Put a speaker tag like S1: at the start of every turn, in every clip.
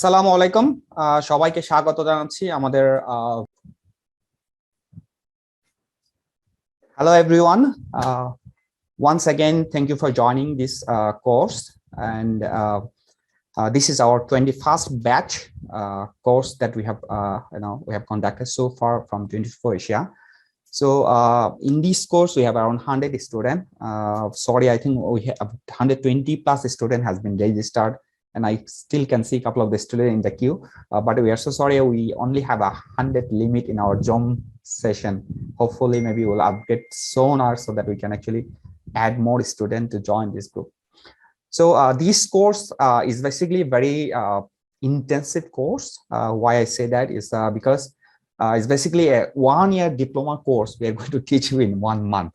S1: আসসালামু আলাইকুম সবাইকে স্বাগত জানাচ্ছি আমাদের hello everyone, once again thank you for joining this course, and this is our 21st batch course that we have conducted so far from 24 Asia. So in this course we have around 100 students. Sorry, I think we have 120 plus student has been registered, and I still can see a couple of the students in the queue, but we are so sorry we only have 100 limit in our Zoom session. Hopefully maybe we'll update sooner so that we can actually add more students to join this group. So this course is basically very intensive course. Why I say that is because it's basically a 1-year diploma course we are going to teach you in 1 month.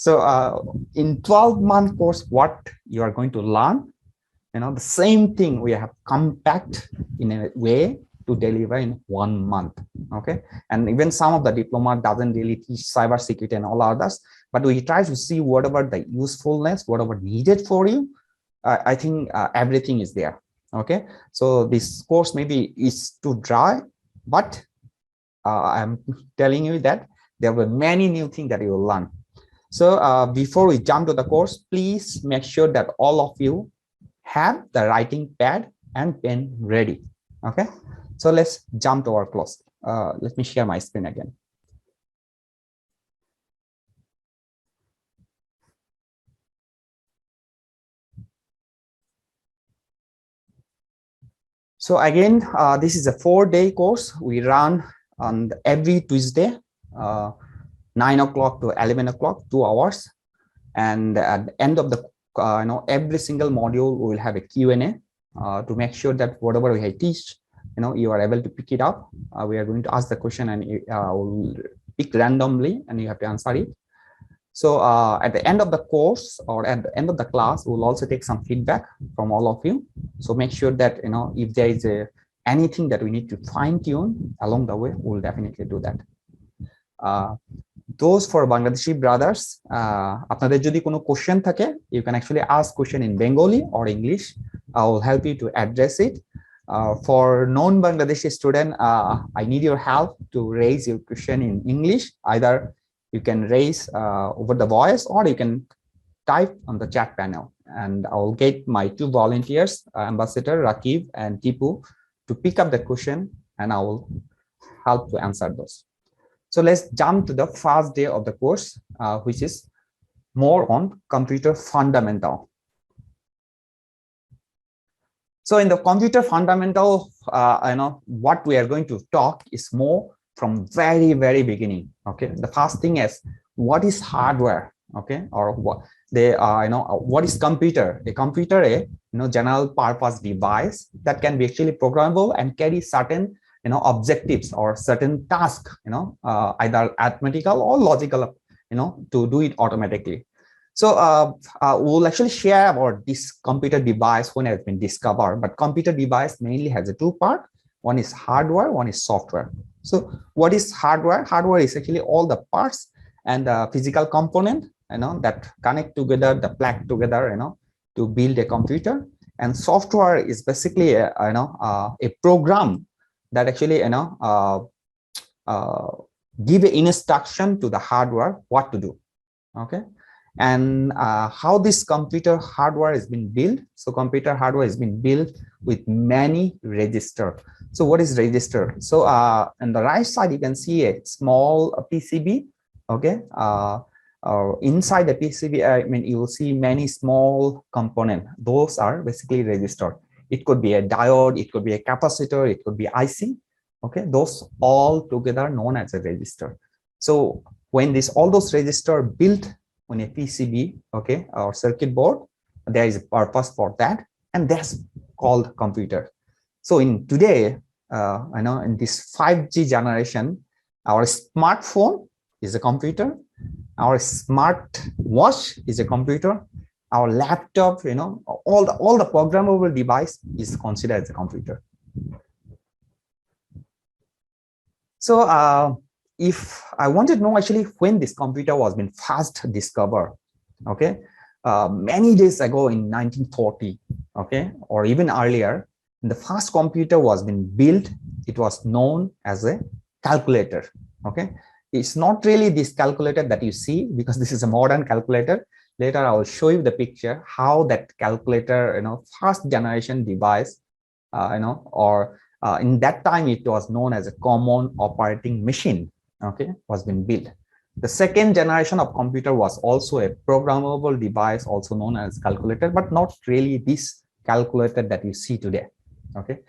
S1: So in 12-month course, what you are going to learn, the same thing we have compact in a way to deliver in 1 month. Okay, and even some of the diploma doesn't really teach cybersecurity and all others, but we try to see whatever the usefulness, whatever needed for you. I think everything is there. Okay, so this course maybe is too dry, but I'm telling you that there were many new things that you will learn. So before we jump to the course, please make sure that all of you have the writing pad and pen ready. Okay, so let's jump to our class. Let me share my screen again. So again, this is a 4-day course we run on every Tuesday, 9 o'clock to 11 o'clock, 2 hours. And at the end of the, every single module, we will have a Q&A to make sure that whatever we teach, you are able to pick it up. We are going to ask the question and we'll pick randomly and you have to answer it. So at the end of the course or at the end of the class, we'll also take some feedback from all of you. So make sure that, if there is anything that we need to fine tune along the way, we'll definitely do that. Those for Bangladeshi brothers, আপনাদের যদি কোনো question থাকে, you can actually ask question in Bengali or English. I will help you to address it. For non-Bangladeshi student, I need your help to raise your question in English. Either you can raise over the voice or you can type on the chat panel, and I will get my 2 volunteers, Ambassador Rakib and Tipu, to pick up the question and I will help to answer those. So let's jump to the first day of the course, which is more on computer fundamental. So in the computer fundamental, what we are going to talk is more from very, very beginning. Okay, the first thing is what is hardware, okay, or what they are, what is computer? A computer, general purpose device that can be actually programmable and carry certain objectives or certain tasks, either arithmetical or logical, to do it automatically. So we'll actually share about this computer device when it has been discovered, but computer device mainly has a 2 part. One is hardware, one is software. So what is hardware? Hardware is actually all the parts and the physical component, that connect together, the plug together, to build a computer. And software is basically a program that actually give an instruction to the hardware what to do. Okay, and how this computer hardware has been built. So computer hardware has been built with many register. So what is register? So on the right side you can see a small PCB. Okay, inside the PCB, you will see many small components. Those are basically register. It could be a diode, it could be a capacitor, it could be IC. Okay, those all together known as a register. So when all those register built on a PCB, okay, or circuit board, there is a purpose for that, and that's called computer. So in today, in this 5G generation, our smartphone is a computer, our smart watch is a computer, our laptop, all the programmable device is considered as a computer. So if I wanted to know actually when this computer was been first discovered, okay, many days ago in 1940, okay, or even earlier, the first computer was being built, it was known as a calculator. Okay, it's not really this calculator that you see, because this is a modern calculator. Later I will show you the picture how that calculator, first generation device, or in that time it was known as a common operating machine, okay, was being built. The second generation of computer was also a programmable device, also known as calculator, but not really this calculator that you see today. Okay.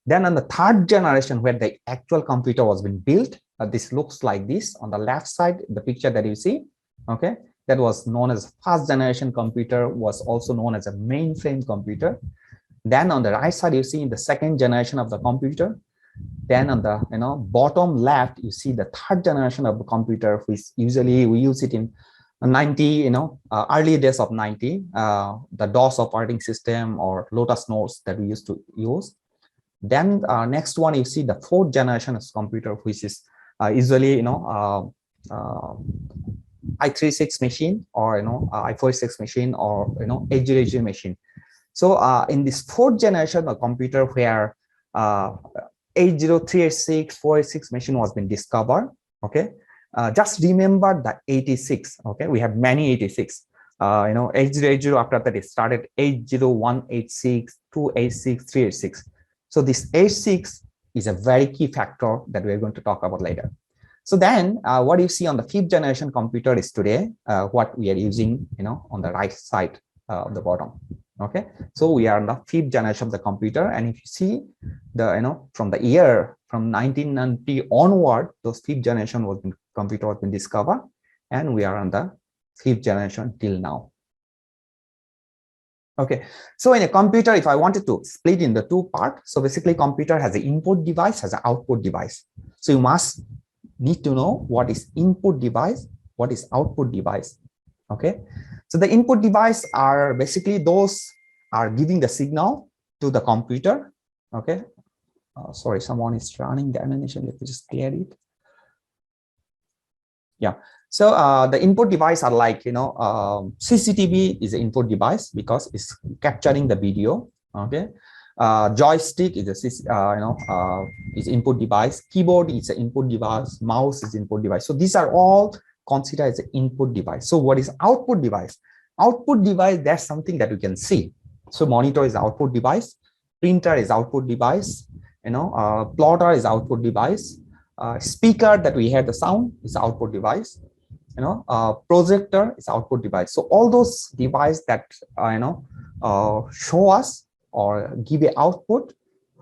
S1: Then on the third generation, where the actual computer was being built, this looks like this on the left side, the picture that you see. Okay, that was known as first generation computer, was also known as a mainframe computer. Then on the right side, you see the second generation of the computer. Then on the bottom left, you see the third generation of the computer, which usually we use it in 90, early days of 90, the DOS operating system or Lotus Notes that we used to use. Then next one, you see the fourth generation of computer, which is usually i36 machine, or i46 machine, or 8080 machine. So in this fourth generation of computer, where 80386, 486 machine was been discovered. Okay, just remember the 86. Okay, we have many 86. 8080, after that it started 80186, 286, 386. So this 86 is a very key factor that we're going to talk about later. So then what you see on the fifth generation computer is today what we are using, on the right side of the bottom. Okay, so we are on the fifth generation of the computer, and if you see the from the year from 1990 onward, those fifth generation computer was been discovered, and we are on the fifth generation till now. Okay, so in a computer, if I wanted to split in the two parts, so basically computer has an input device, has an output device. So you must need to know what is input device, what is output device. Okay, so the input device are basically those are giving the signal to the computer. Okay, sorry, someone is running the animation. Let me just clear it. Yeah, so the input device are like CCTV is an input device because it's capturing the video. Okay, joystick is a is input device. Keyboard is an input device. Mouse is input device. So these are all considered as an input device. So what is output device? Output device, that's something that we can see. So monitor is output device, printer is output device, plotter is output device, speaker that we hear the sound is output device, projector is output device. So all those devices that show us or give a output,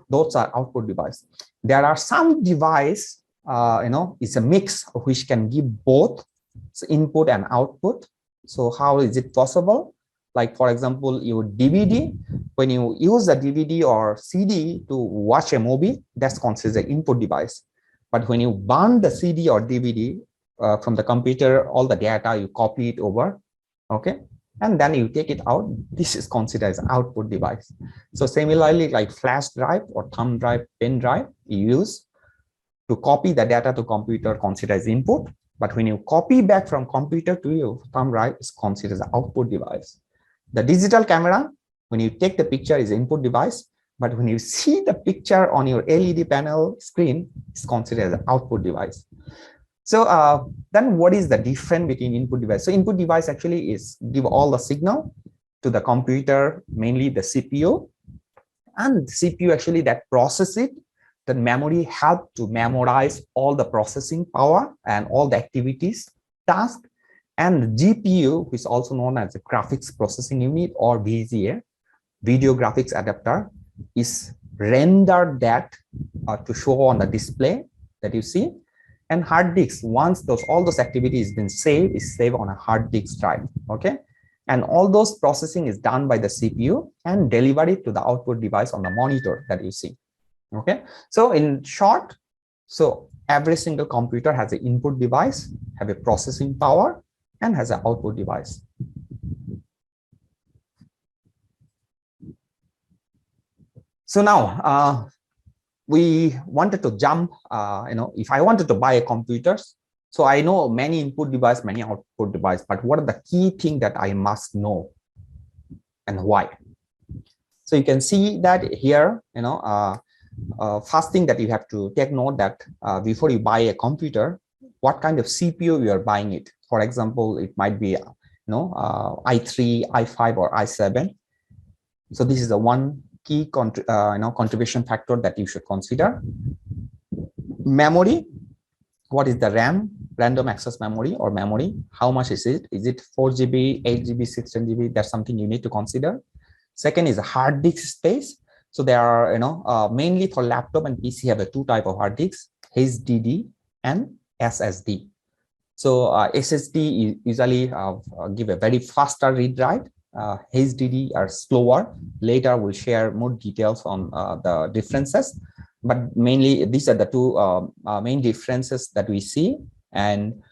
S1: those are output device. There are some device it's a mix which can give both, so input and output. So how is it possible? Like, for example, your DVD, when you use the DVD or CD to watch a movie, that's considered an input device. But when you burn the CD or DVD from the computer, all the data, you copy it over, okay, and then you take it out, this is considered as an output device. So similarly, like flash drive or thumb drive, pen drive, you use to copy the data to computer, considered as input. But when you copy back from computer to your thumb drive, it's considered as an output device. The digital camera, when you take the picture, is input device, but when you see the picture on your LED panel screen, it's considered as an output device. So then what is the difference between input device? So input device actually is give all the signal to the computer, mainly the CPU, and the CPU actually that process it. The memory help to memorize all the processing power and all the activities, tasks. And the GPU, which is also known as the graphics processing unit or VGA, video graphics adapter, is rendered that to show on the display that you see. And hard disk, once all those activities been saved, is saved on a hard disk drive. Okay, and all those processing is done by the CPU and deliver it to the output device on the monitor that you see. Okay, so in short, so every single computer has an input device, have a processing power, and has an output device. So now we wanted to jump, if I wanted to buy a computer, so I know many input device, many output device, but what are the key things that I must know and why? So you can see that here, first thing that you have to take note that before you buy a computer, what kind of CPU you are buying it. For example, it might be i3, i5, or i7. So this is the one key contribution factor that you should consider. Memory, what is the RAM, random access memory or memory? How much is it? Is it 4 GB, 8 GB, 16 GB? That's something you need to consider. Second is hard disk space. So there are, mainly for laptop and PC have a two type of hard disks, HDD and SSD. So SSD usually give a very faster read write. HDD are slower. Later we'll share more details on the differences, but mainly these are the two main differences that we see. And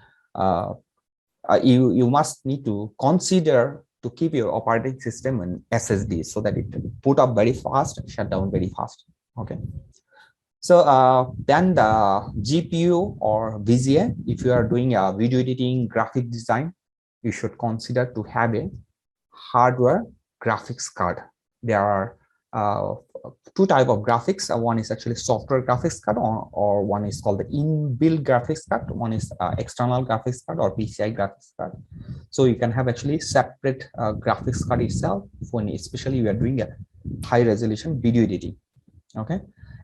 S1: you must need to consider to keep your operating system in SSD so that it boot up very fast, shut down very fast. Okay. So then the GPU or VGA, if you are doing a video editing, graphic design, you should consider to have a hardware graphics card. There are two types of graphics. One is actually software graphics card, or one is called the inbuilt graphics card. One is external graphics card or PCI graphics card. So you can have actually separate graphics card itself when especially you are doing a high resolution video editing. Okay.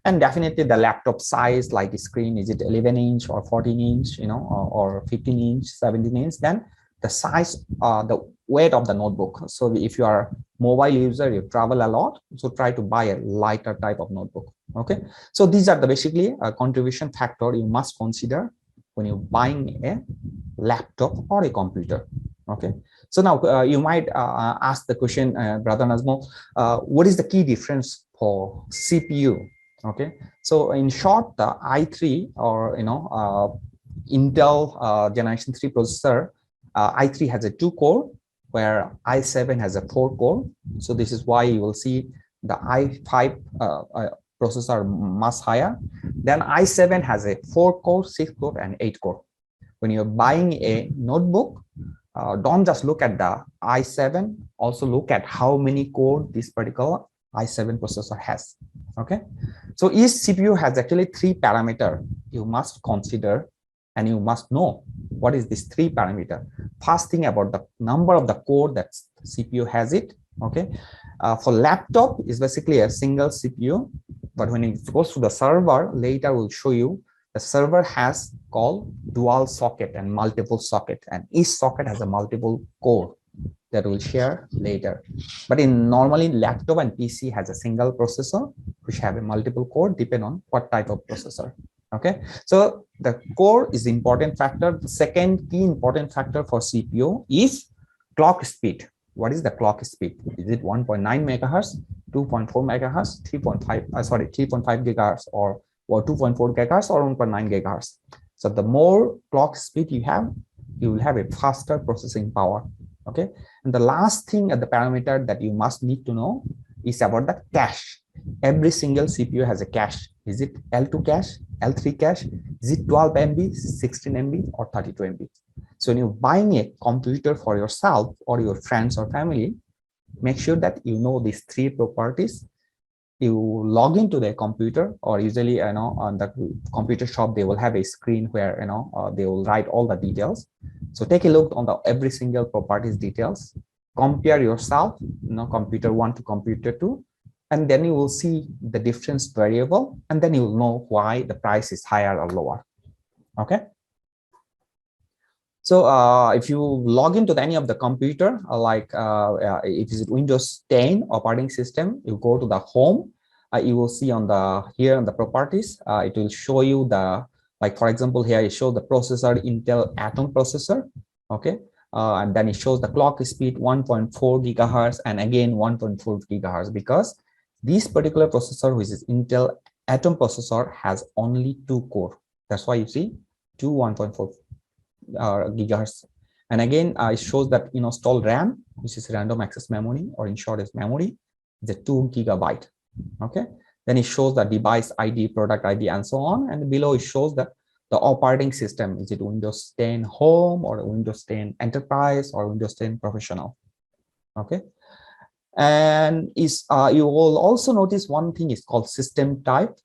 S1: And definitely the laptop size, like the screen, is it 11-inch or 14-inch, or 15-inch, 17-inch? Then the size, the weight of the notebook. So if you are mobile user, you travel a lot, so try to buy a lighter type of notebook. Okay. So these are the basically a contribution factor you must consider when you're buying a laptop or a computer. Okay. So now you might ask the question, Brother Nazmul, what is the key difference for CPU? Okay, so in short, the i3 or Intel Generation 3 processor, i3 has a 2-core, where i7 has a 4-core. So this is why you will see the i5 processor much higher. Then i7 has a 4-core, 6-core, and 8-core. When you're buying a notebook, don't just look at the i7, also look at how many core this particular i7 processor has. Okay, so each CPU has actually 3 parameters you must consider, and you must know what is this 3 parameter. First thing about the number of the core that CPU has it. Okay, for laptop is basically a single CPU, but when it goes to the server, later we'll show you the server has called dual socket and multiple socket, and each socket has a multiple core that we'll share later. But in normally laptop and PC has a single processor which have a multiple core depend on what type of processor. Okay, so the core is the important factor. The second key important factor for CPU is clock speed. What is the clock speed? Is it 1.9 megahertz, 2.4 megahertz, 3.5 gigahertz, or 2.4 gigahertz, or 1.9 gigahertz? So the more clock speed you have, you will have a faster processing power. Okay, and the last thing at the parameter that you must need to know is about the cache. Every single CPU has a cache. Is it L2 cache, L3 cache? Is it 12 MB, 16 MB, or 32 MB? So when you're buying a computer for yourself or your friends or family, make sure that you know these 3 properties. You log into the computer, or usually on the computer shop they will have a screen where they will write all the details. So take a look on the every single properties details, compare yourself, computer 1 to computer 2, and then you will see the difference variable, and then you will know why the price is higher or lower. Okay. So if you log into any of the computer, if it's Windows 10 operating system, you go to the home, you will see on the here on the properties, it will show you the, like for example here it shows the processor Intel Atom processor. Okay, and then it shows the clock speed 1.4 gigahertz and again 1.4 gigahertz, because this particular processor, which is Intel Atom processor, has only 2 core. That's why you see 1.4 gigahertz. And again it shows that installed RAM, which is random access memory, or in short is memory, is a 2 gigabyte. Okay, then it shows the device ID, product ID, and so on, and below it shows that the operating system, is it Windows 10 Home or Windows 10 Enterprise or Windows 10 Professional. Okay, And you will also notice one thing is called system type.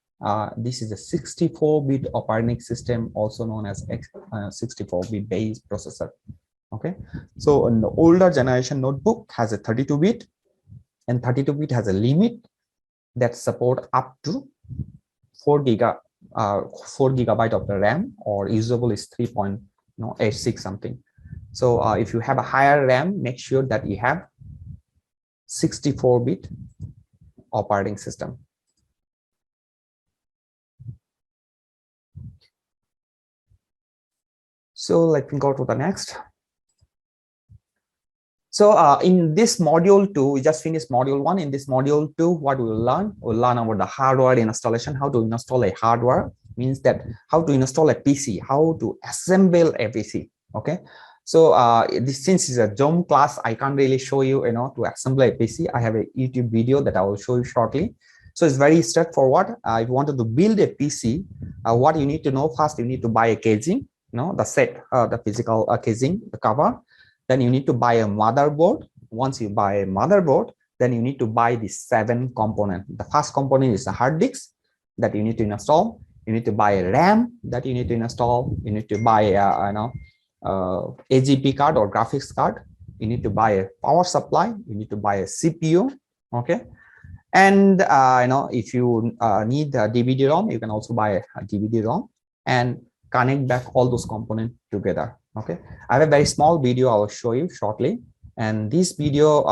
S1: This is a 64-bit operating system, also known as 64-bit base processor. Okay, so an older generation notebook has a 32-bit, and 32-bit has a limit that support up to 4 gigabyte of the RAM, or usable is 3.86 something. So if you have a higher RAM, make sure that you have 64-bit operating system. So let me go to the next. So in this module 2, we just finished module 1. In this module 2, what we will learn? We'll learn about the hardware installation, how to install a hardware, means that how to install a PC, how to assemble a PC. Okay. So since it's a Zoom class, I can't really show you, to assemble a PC. I have a YouTube video that I will show you shortly. So it's very straightforward. If you wanted to build a PC, what you need to know first, you need to buy a casing, the set, the physical casing, the cover. Then you need to buy a motherboard. Once you buy a motherboard, then you need to buy the 7 components. The first component is a hard disk that you need to install. You need to buy a RAM that you need to install. You need to buy a AGP card or graphics card. You need to buy a power supply. You need to buy a CPU. Okay. And if you need a DVD-ROM, you can also buy a DVD-ROM and connect back all those components together. Okay, I have a very small video I will show you shortly, and this video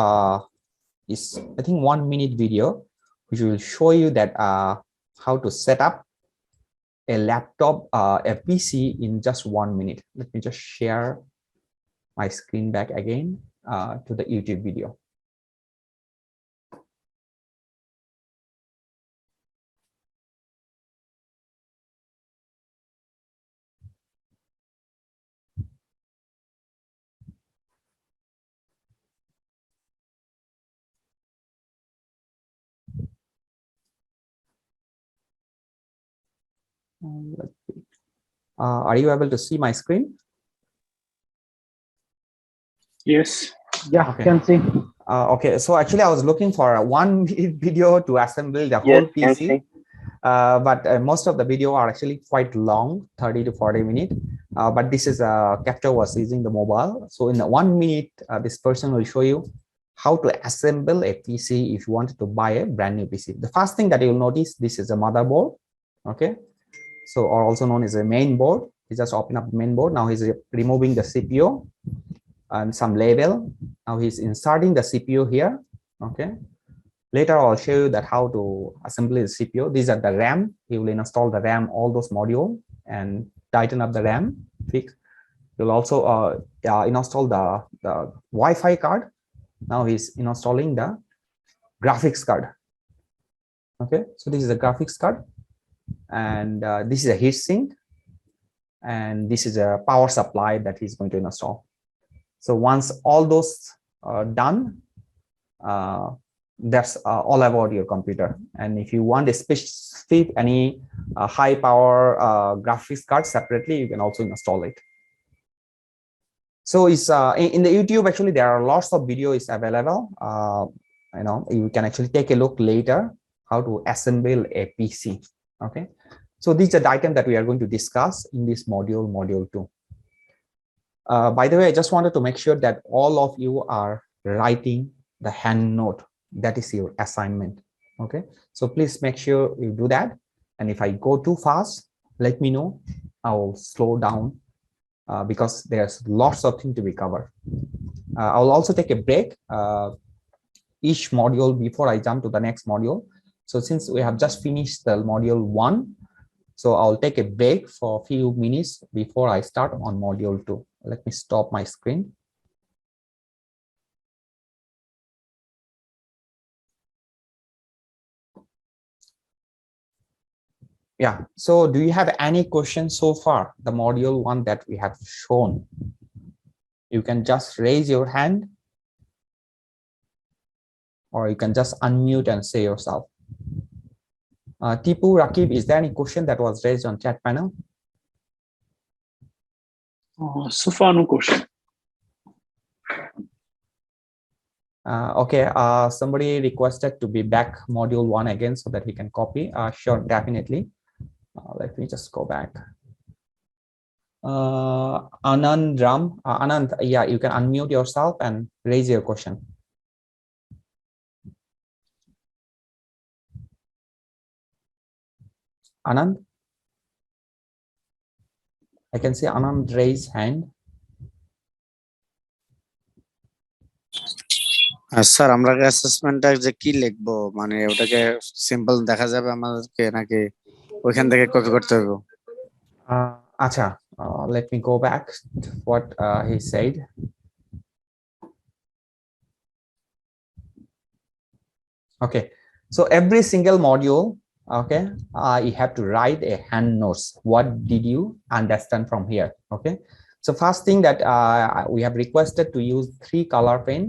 S1: is, I think, 1 minute video, which will show you that how to set up a laptop, a PC in just 1 minute. Let me just share my screen back again to the YouTube video. Are you able to see my screen?
S2: Yes.
S3: Yeah,
S1: okay.
S3: Can see.
S1: Okay, so actually I was looking for a 1 minute video to assemble the whole PC. But most of the video are actually quite long, 30 to 40 minutes. But this is a capture was using the mobile. So in 1 minute, this person will show you how to assemble a PC if you wanted to buy a brand new PC. The first thing that you'll notice, this is a motherboard. Okay. So, or also known as a main board. He just open up the main board. Now he's removing the CPU and some label. Now he's inserting the CPU here. Okay. Later, I'll show you that how to assemble the CPU. These are the RAM. He will install the RAM, all those modules, and tighten up the RAM. Fix. You'll also install the Wi-Fi card. Now he's installing the graphics card. Okay, so this is a graphics card, and this is a heatsink, and this is a power supply that he's going to install. So once all those are done, that's all about your computer. And if you want a specific any high power graphics card separately, you can also install it. So it's in the YouTube, actually there are lots of videos available. You can actually take a look later how to assemble a PC. Okay, so these are the items that we are going to discuss in this module 2. By the way, I just wanted to make sure that all of you are writing the hand note. That is your assignment. Okay, so please make sure you do that. And if I go too fast, let me know. I will slow down because there's lots of things to be covered. I will also take a break each module before I jump to the next module. So since we have just finished the module 1, so I'll take a break for a few minutes before I start on module 2. Let me stop my screen. Yeah, so do you have any questions so far, the module 1 that we have shown? You can just raise your hand, or you can just unmute and say yourself. Tipu, Rakib, is there any question that was raised on chat panel?
S2: So far, no question.
S1: Okay, somebody requested to be back module 1 again so that he can copy. Sure, definitely. Let me just go back. Anand Ram, Anand, yeah, you can unmute yourself and raise your question. Anand, I can see Anand raise hand.
S2: Sir আমরা অ্যাসেসমেন্টটা যে কি লিখবো মানে ওটাকে simple দেখা যাবে আমাদেরকে নাকি ওইখান থেকে কপি করতে হবে?
S1: Acha, let me go back to what he said. Okay, so every single module, okay, you have to write a hand notes. What did you understand from here? Okay, so first thing that we have requested to use 3 color pen.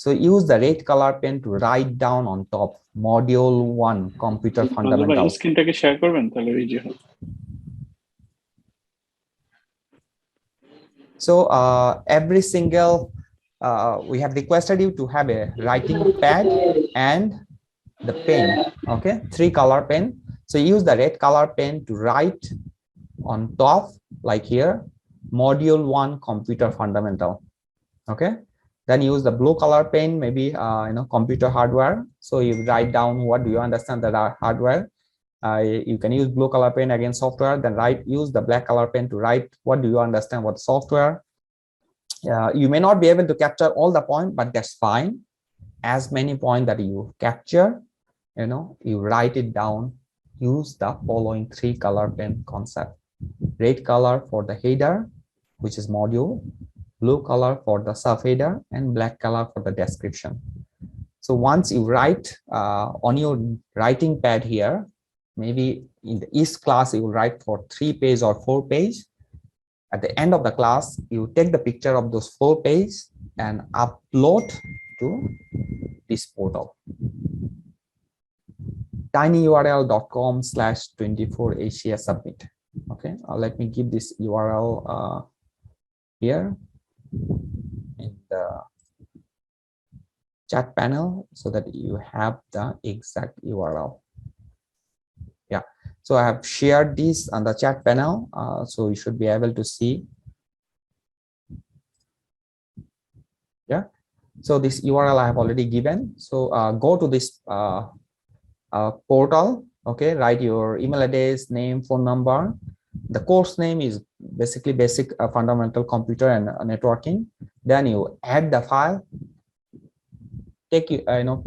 S1: So use the red color pen to write down on top module 1 computer fundamentals.
S3: স্ক্রিনটাকে share করবেন তাহলে easy হবে।
S1: So every single we have requested you to have a writing pad and the pen. Okay, 3 color pen. So use the red color pen to write on top, like here, module 1 computer fundamental. Okay, then use the blue color pen, maybe computer hardware. So you write down what do you understand that are hardware. You can use blue color pen against software, then use the black color pen to write what do you understand what software. You may not be able to capture all the point, but that's fine. As many points that you capture, you write it down. Use the following 3 color pen concept: red color for the header, which is module, blue color for the subheader, and black color for the description. So once you write on your writing pad here, maybe in the each class you will write for 3 page or 4 page. At the end of the class, you take the picture of those 4 pages and upload to this portal. tinyurl.com/24asia submit. Okay, let me give this URL here in the chat panel so that you have the exact URL. Yeah, so I have shared this on the chat panel, so you should be able to see. Yeah, so this URL I have already given. So go to this portal. Okay, write your email address, name, phone number. The course name is basically basic fundamental computer and networking. Then you add the file, take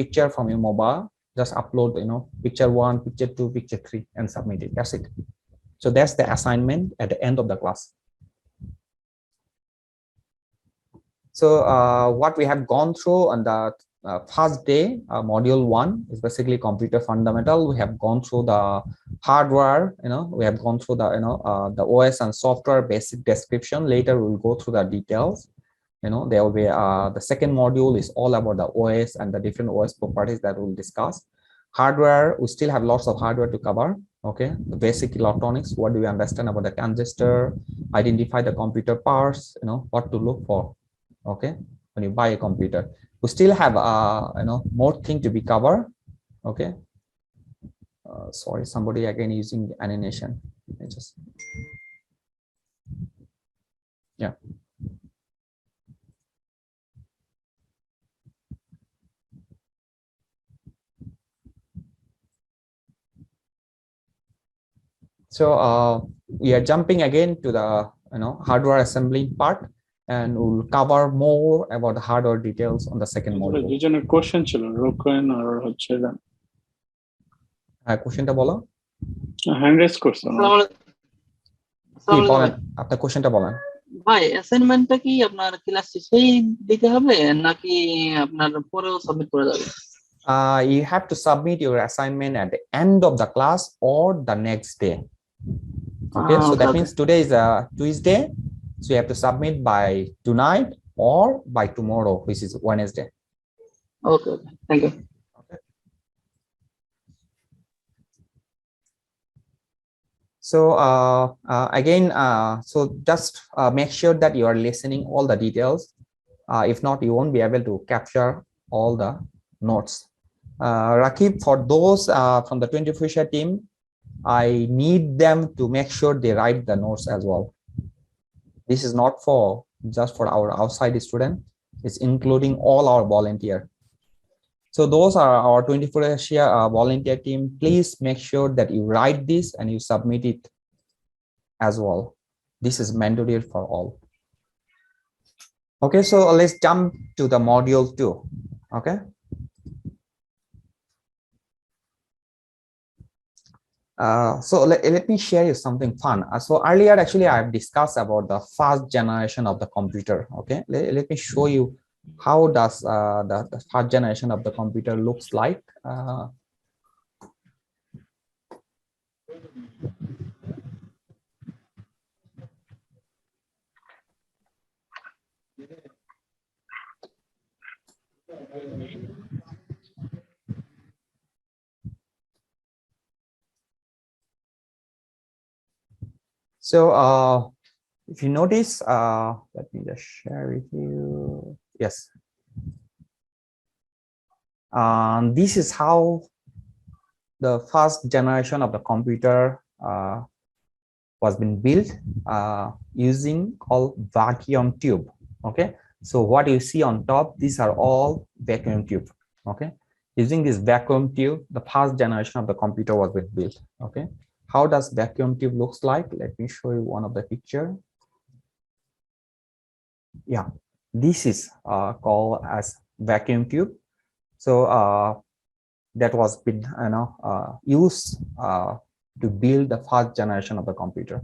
S1: picture from your mobile, just upload picture 1, picture 2, picture 3 and submit it. That's it. So that's the assignment at the end of the class. So what we have gone through on the first day, module 1 is basically computer fundamental. We have gone through the hardware, we have gone through the the OS and software basic description. Later we'll go through the details. There will be the second module is all about the OS and the different OS properties that we'll discuss. Hardware, we still have lots of hardware to cover. Okay, the basic electronics, what do you understand about the transistor, identify the computer parts, what to look for, okay, when you buy a computer. We still have more thing to be covered. Okay, sorry, somebody again using animation. Yeah. So we are jumping again to the hardware assembling part, and we'll cover more about the hardware details on the second module.
S3: দুজনের question ছিল, রোকন আর হচ্ছে
S1: কোশ্চেনটা বলো।
S3: Hand raise করছো
S1: কি বলেন, আপনার কোশ্চেনটা বলেন।
S4: ভাই অ্যাসাইনমেন্টটা কি আপনার ক্লাস শেষেই দিতে হবে নাকি আপনার পরেও সাবমিট করে যাবে?
S1: You have to submit your assignment at the end of the class or the next day. Okay, so that means today is Tuesday, so you have to submit by tonight or by tomorrow, which is Wednesday.
S4: Okay, thank you.
S1: Okay. So again, so just make sure that you are listening all the details. If not, you won't be able to capture all the nodes. Rakib, for those from the 24 share team, I need them to make sure they write the notes as well. This is not for just for our outside student, it's including all our volunteer. So those are our 24 share volunteer team. Please make sure that you write this and you submit it as well. This is mandatory for all. Okay, so let's jump to the module 2. Okay. So let me share you something fun. So earlier, actually, I have discussed about the first generation of the computer. Okay, let me show you how does the first generation of the computer looks like. So if you notice, let me just share with you. Yes. This is how the first generation of the computer was been built using called vacuum tube. Okay, so what you see on top, these are all vacuum tube. Okay, using this vacuum tube, the first generation of the computer was been built. Okay, how does vacuum tube looks like? Let me show you one of the picture. Yeah, this is called as vacuum tube. So that was been used to build the first generation of the computer.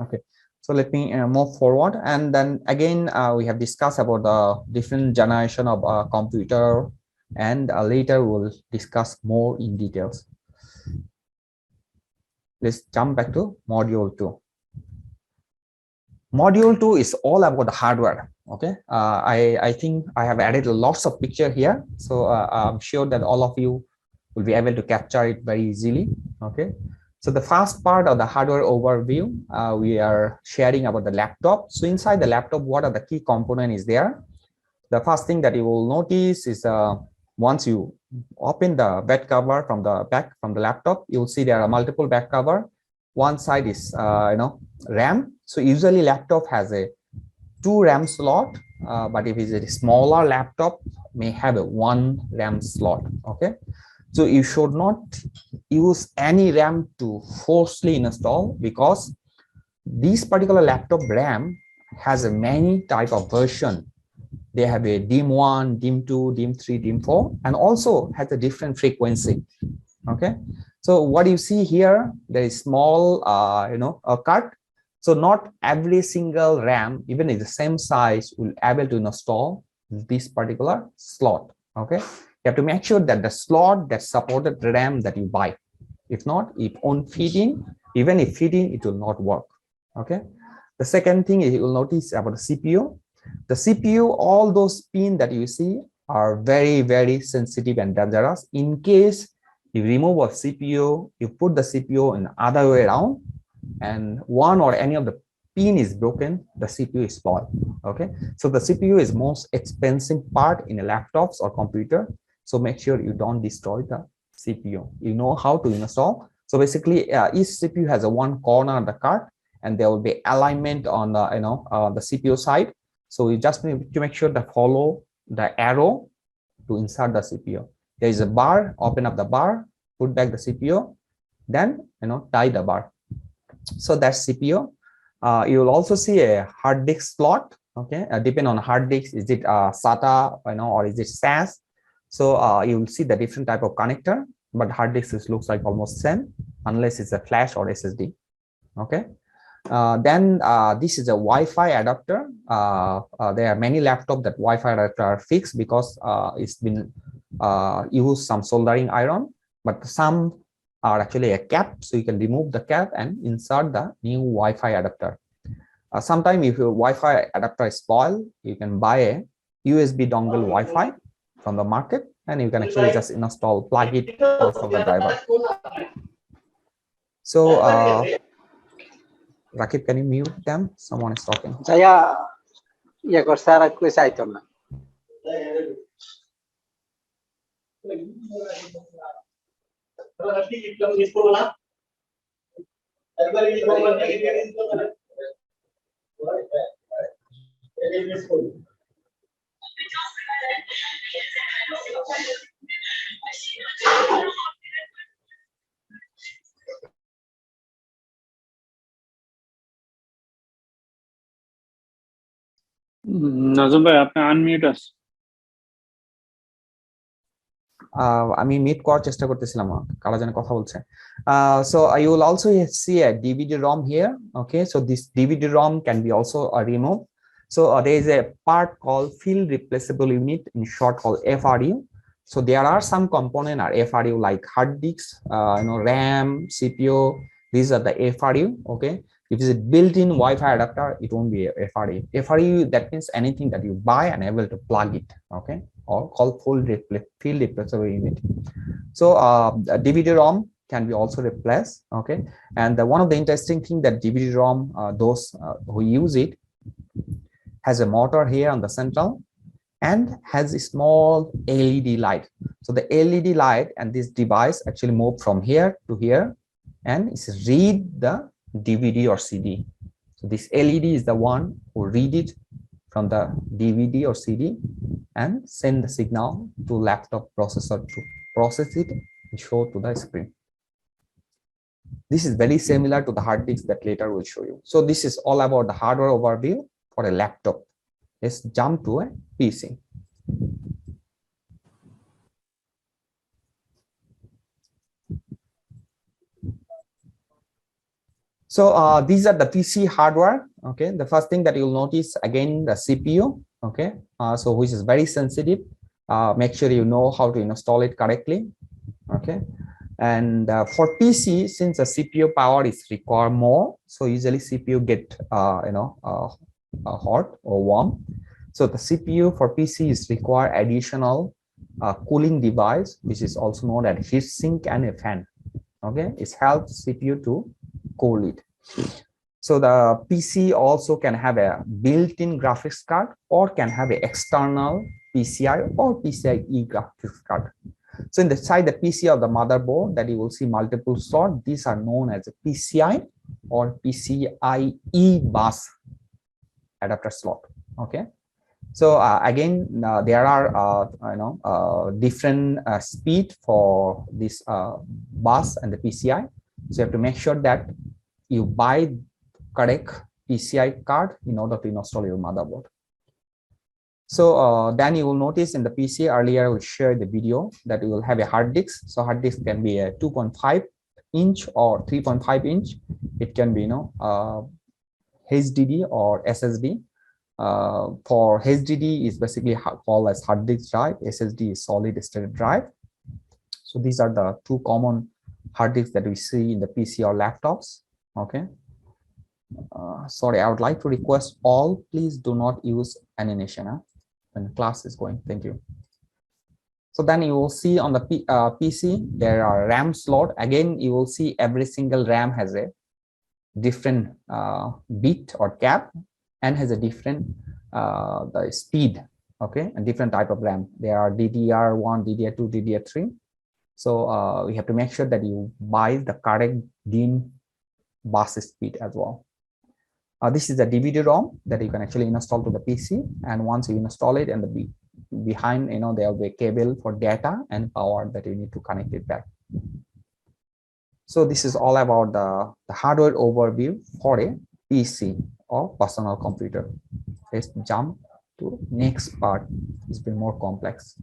S1: Okay, so let me move forward, and then again we have discussed about the different generation of computer, and later we'll discuss more in details. Let's jump back to module 2. Module 2 is all about the hardware. Okay, I think I have added lots of picture here, so I'm sure that all of you will be able to capture it very easily. Okay, so the first part of the hardware overview, we are sharing about the laptop. So inside the laptop, what are the key components is there? The first thing that you will notice is once you open the back cover from the back from the laptop, you'll see there are multiple back cover. One side is RAM. So usually laptop has a 2 RAM slot, but if it's a smaller laptop, may have a 1 RAM slot. Okay, so you should not use any RAM to forcefully install, because this particular laptop RAM has a many type of version. They have a DIM1, DIM2, DIM3, DIM4, and also has a different frequency. Okay, so what you see here, there is small a cut. So not every single RAM, even in the same size, will able to install this particular slot. Okay, you have to make sure that the slot that supported RAM that you buy. If not, it won't fit in. Even if fit in, it will not work. Okay, the second thing is you will notice about the CPU. The CPU, all those pins that you see are very, very sensitive and dangerous. In case you remove a CPU, you put the CPU in the other way around, and one or any of the pin is broken, the CPU is spoiled. Okay, so the CPU is most expensive part in a laptops or computer. So make sure you don't destroy the CPU. You know how to install. So basically, each CPU has a one corner of the card, and there will be alignment on the the CPU side. So you just need to make sure to follow the arrow to insert the CPU. There is a bar. Open up the bar, put back the CPU, then tie the bar. So that's CPU. You will also see a hard disk slot. Okay, depending on hard disk, is it SATA or is it SAS? So you will see the different type of connector, but hard disk looks like almost same, unless it's a flash or SSD. Okay, then this is a Wi-Fi adapter. There are many laptops that Wi-Fi adapter are fixed because it's been used some soldering iron, but some are actually a cap, so you can remove the cap and insert the new Wi-Fi adapter. Sometimes if your Wi-Fi adapter is spoiled, you can buy a USB dongle Wi-Fi from the market, and you can actually just install, plug it from the driver. So Rakib, can you mute them? Someone is talking.
S5: ইয়ে করছে আর কই চাইতো না
S3: নাজম ভাই আপনি unmute আছে
S1: আমি meet করার চেষ্টা করতেছিলাম কারা যেন কথা বলছে so you will also see a DVD-ROM here. Okay, so this DVD-ROM can be also removed. So there is a part called field replaceable unit, in short called FRU. So there are some component are FRU like hard disks, RAM, CPU. These are the FRU. Okay, if it's a built-in Wi-Fi adapter, it won't be a FRU. FRU, that means anything that you buy and able to plug it. Okay, or called field replaceable unit. So DVD-ROM can be also replaced. Okay, and one of the interesting thing that DVD-ROM, those who use it, has a motor here on the central and has a small LED light. So the LED light and this device actually move from here to here and it's read the DVD or CD. So this LED is the one who read it from the DVD or CD and send the signal to laptop processor to process it and show to the screen. This is very similar to the hard disk that later will show you. So this is all about the hardware overview for a laptop. Let's jump to a PC. So these are the PC hardware. Okay, the first thing that you'll notice again the CPU. Okay, so which is very sensitive. Make sure you know how to install it correctly. Okay, and for PC, since the CPU power is required more, so usually CPU get hot or warm. So the CPU for PC is require additional cooling device, which is also known as heat sink and a fan. Okay, it helps CPU to cool it. So the PC also can have a built-in graphics card or can have an external PCI or PCIe graphics card. So in the side the PC of the motherboard that you will see multiple slots, these are known as a PCI or PCIe bus adapter slot. Okay, so again there are different speed for this bus and the PCI. So you have to make sure that you buy correct PCI card in order to install your motherboard. So then you will notice in the PC earlier we shared the video that you will have a hard disk. So hard disk can be a 2.5 inch or 3.5 inch. It can be HDD or SSD. For HDD is basically called as hard disk drive. SSD is solid state drive. So these are the two common hard disks that we see in the PC or laptops. Okay. Sorry, I would like to request all, please do not use animation when the class is going. Thank you. So then you will see on the PC, there are RAM slot. Again, you will see every single RAM has a different bit or cap and has a different the speed. Okay, and different type of RAM. There are DDR1, DDR2, DDR3. So we have to make sure that you buy the correct DIMM bus speed as well. This is a DVD-ROM that you can actually install to the PC, and once you install it, and behind there will be a cable for data and power that you need to connect it back. So this is all about the hardware overview for a PC or personal computer. Let's jump to next part. It's been more complex.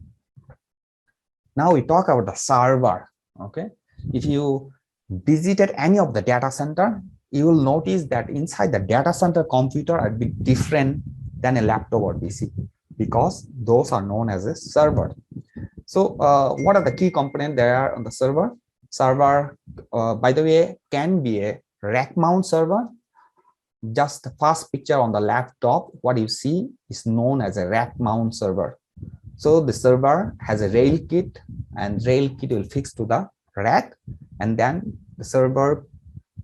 S1: Now we talk about the server. Okay, if you visited any of the data center, you will notice that inside the data center computer are a bit different than a laptop or PC because those are known as a server. So what are the key components there are on the server? Server, by the way, can be a rack mount server. Just the first picture on the laptop, what you see is known as a rack mount server. So the server has a rail kit, and rail kit will fix to the rack, and then the server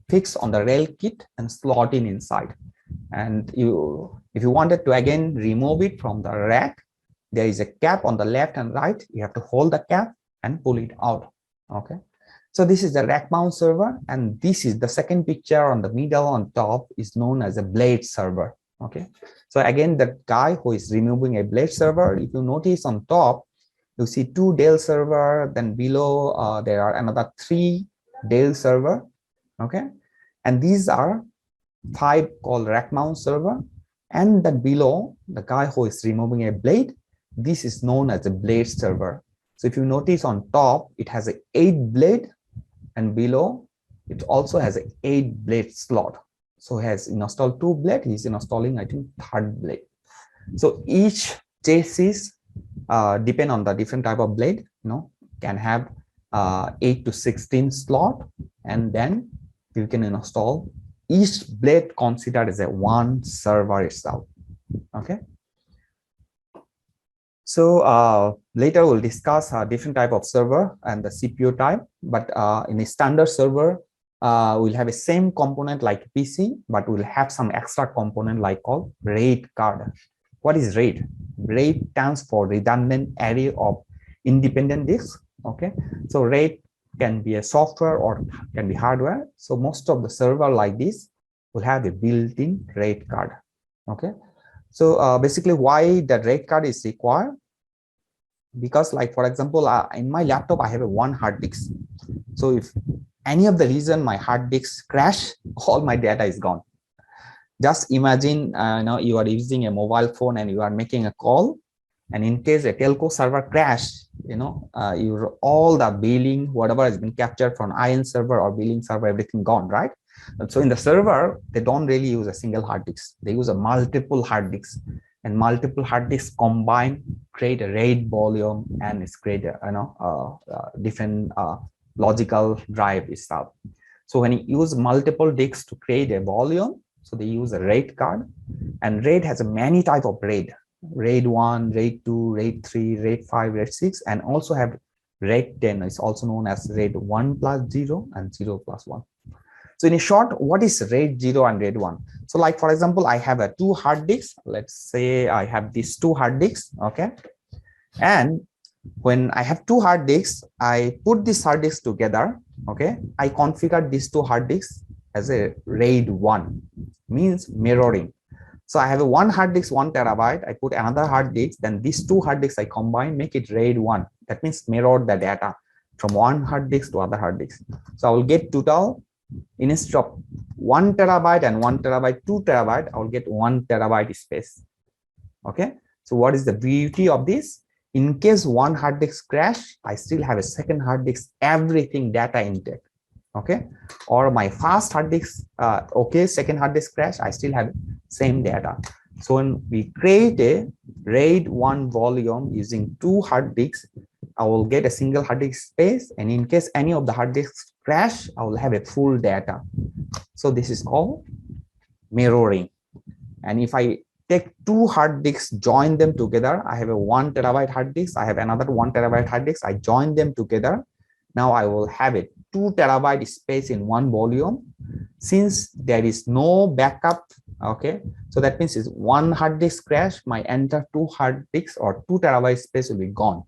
S1: fix on the rail kit and slot in inside. And If you wanted to again remove it from the rack, there is a cap on the left and right. You have to hold the cap and pull it out. Okay. So this is the rack mount server, and this is the second picture on the middle on top is known as a blade server. Okay. So again, the guy who is removing a blade server, if you notice on top, you see 2 Dell server, then below there are another 3 Dell server. Okay. And these are 5 called rack mount server. And then below, the guy who is removing a blade, this is known as a blade server. So if you notice on top, it has an 8 blade, and below it also has an 8 blade slot. So he has installed 2 blade, he's installing I think 3rd blade. So each chassis depend on the different type of blade, can have 8 to 16 slot, and then you can install each blade considered as a one server itself. Okay. So later we'll discuss different type of server and the CPU type, but in a standard server, we'll have a same component like PC, but we'll have some extra component like called RAID card. What is RAID? RAID stands for redundant array of independent disks. Okay, so RAID can be a software or can be hardware. So most of the server like this will have a built-in RAID card. Okay. So basically why the RAID card is required, because like for example, in my laptop, I have a 1 hard disk. So if any of the reason my hard disk crash, all my data is gone. Just imagine, you are using a mobile phone and you are making a call, and in case a telco server crash, all the billing, whatever has been captured from IN server or billing server, everything gone, right? So in the server, they don't really use a single hard disk. They use a multiple hard disks, and multiple hard disks combined create a RAID volume, and it's create different logical drive itself. So when you use multiple disks to create a volume, so they use a RAID card, and RAID has a many type of RAID. RAID 1, RAID 2, RAID 3, RAID 5, RAID 6, and also have RAID 10. It's also known as RAID 1 plus 0 and 0 plus 1. So in short, what is RAID 0 and RAID 1? So like, for example, I have a 2 hard disks. Let's say I have these 2 hard disks, okay? And when I have 2 hard disks, I put these hard disks together, okay? I configured these 2 hard disks as a RAID 1, means mirroring. So I have a 1 hard disk, 1 terabyte. I put another hard disk, then these 2 hard disks I combine, make it RAID 1. That means mirror the data from 1 hard disk to other hard disk. So I will get total, instead of 1 terabyte and 1 terabyte, 2 terabyte, I will get 1 terabyte space. Okay. So what is the beauty of this? In case 1 hard disk crash, I still have a second hard disk, everything data intact. Okay. Or my first hard disk, second hard disk crash, I still have same data. So when we create a RAID 1 volume using 2 hard disks, I will get a single hard disk space, and in case any of the hard disks crash, I will have a full data. So this is called mirroring. And if I take 2 hard disks, join them together, I have a 1 terabyte hard disk, I have another 1 terabyte hard disk, I join them together. Now I will have a 2 terabyte space in 1 volume. Since there is no backup, okay, so that means is 1 hard disk crash, my entire 2 hard disks or 2 terabyte space will be gone.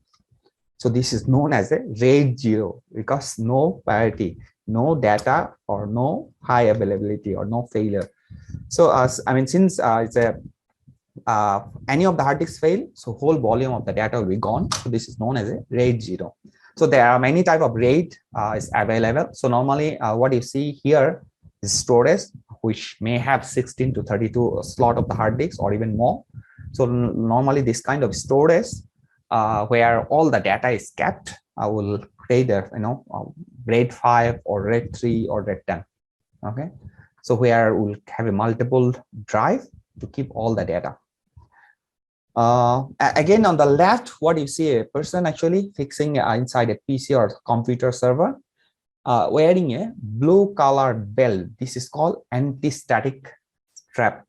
S1: So this is known as a RAID 0, because no parity, no data, or no high availability, or no failure. So since it's a any of the hard disks fail, so whole volume of the data will be gone. So this is known as a RAID 0. So there are many type of RAID is available. So normally what you see here is storage, which may have 16 to 32 slot of the hard disk or even more. So normally this kind of storage where all the data is kept, I will create a RAID 5 or RAID 3 or RAID 10. Okay, so where we'll have a multiple drive to keep all the data. Again, on the left, what you see, a person actually fixing inside a PC or computer server, wearing a blue color belt. This is called anti-static strap.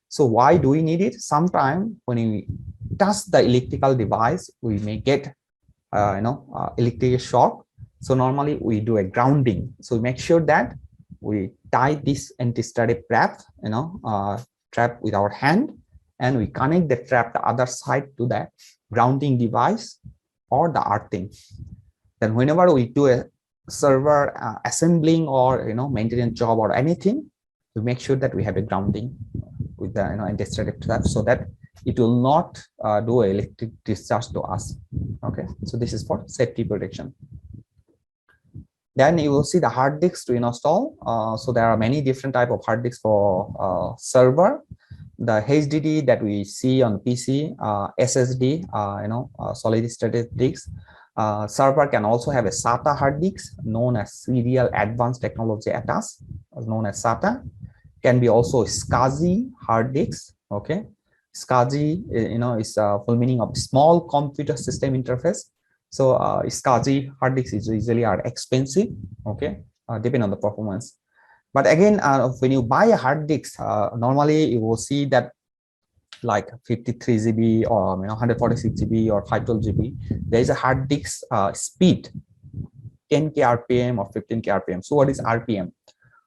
S1: So why do we need it? Sometimes when we touch the electrical device, we may get electrical shock. So normally we do a grounding. So make sure that we tie this anti-static strap, strap with our hand, and we connect the trap the other side to the grounding device or the earthing. Then whenever we do a server assembling or maintenance job or anything, we make sure that we have a grounding with the anti-static trap so that it will not do electric discharge to us. Okay, so this is for safety protection. Then you will see the hard disks to install. So there are many different type of hard disks for server. The HDD that we see on PC, SSD, solid state disks. Server can also have a SATA hard disk known as Serial Advanced Technology Attached, known as SATA. Can be also SCSI hard disks. Okay, SCSI, is full meaning of small computer system interface. So SCSI hard disks usually are expensive. Okay, depending on the performance. But again, when you buy a hard disk, normally you will see that like 53 GB or 146 GB or 512 GB, there is a hard disk speed 10K RPM or 15K RPM. So what is RPM?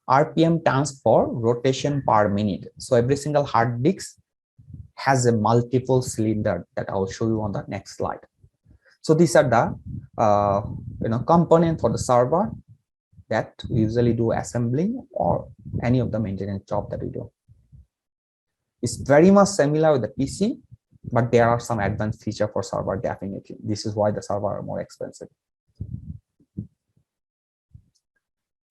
S1: RPM stands for rotation per minute. So every single hard disk has a multiple cylinder that I will show you on the next slide. So these are the component for the server that we usually do assembling or any of the maintenance job that we do. It's very much similar with the PC, but there are some advanced feature for server definitely. This is why the server are more expensive.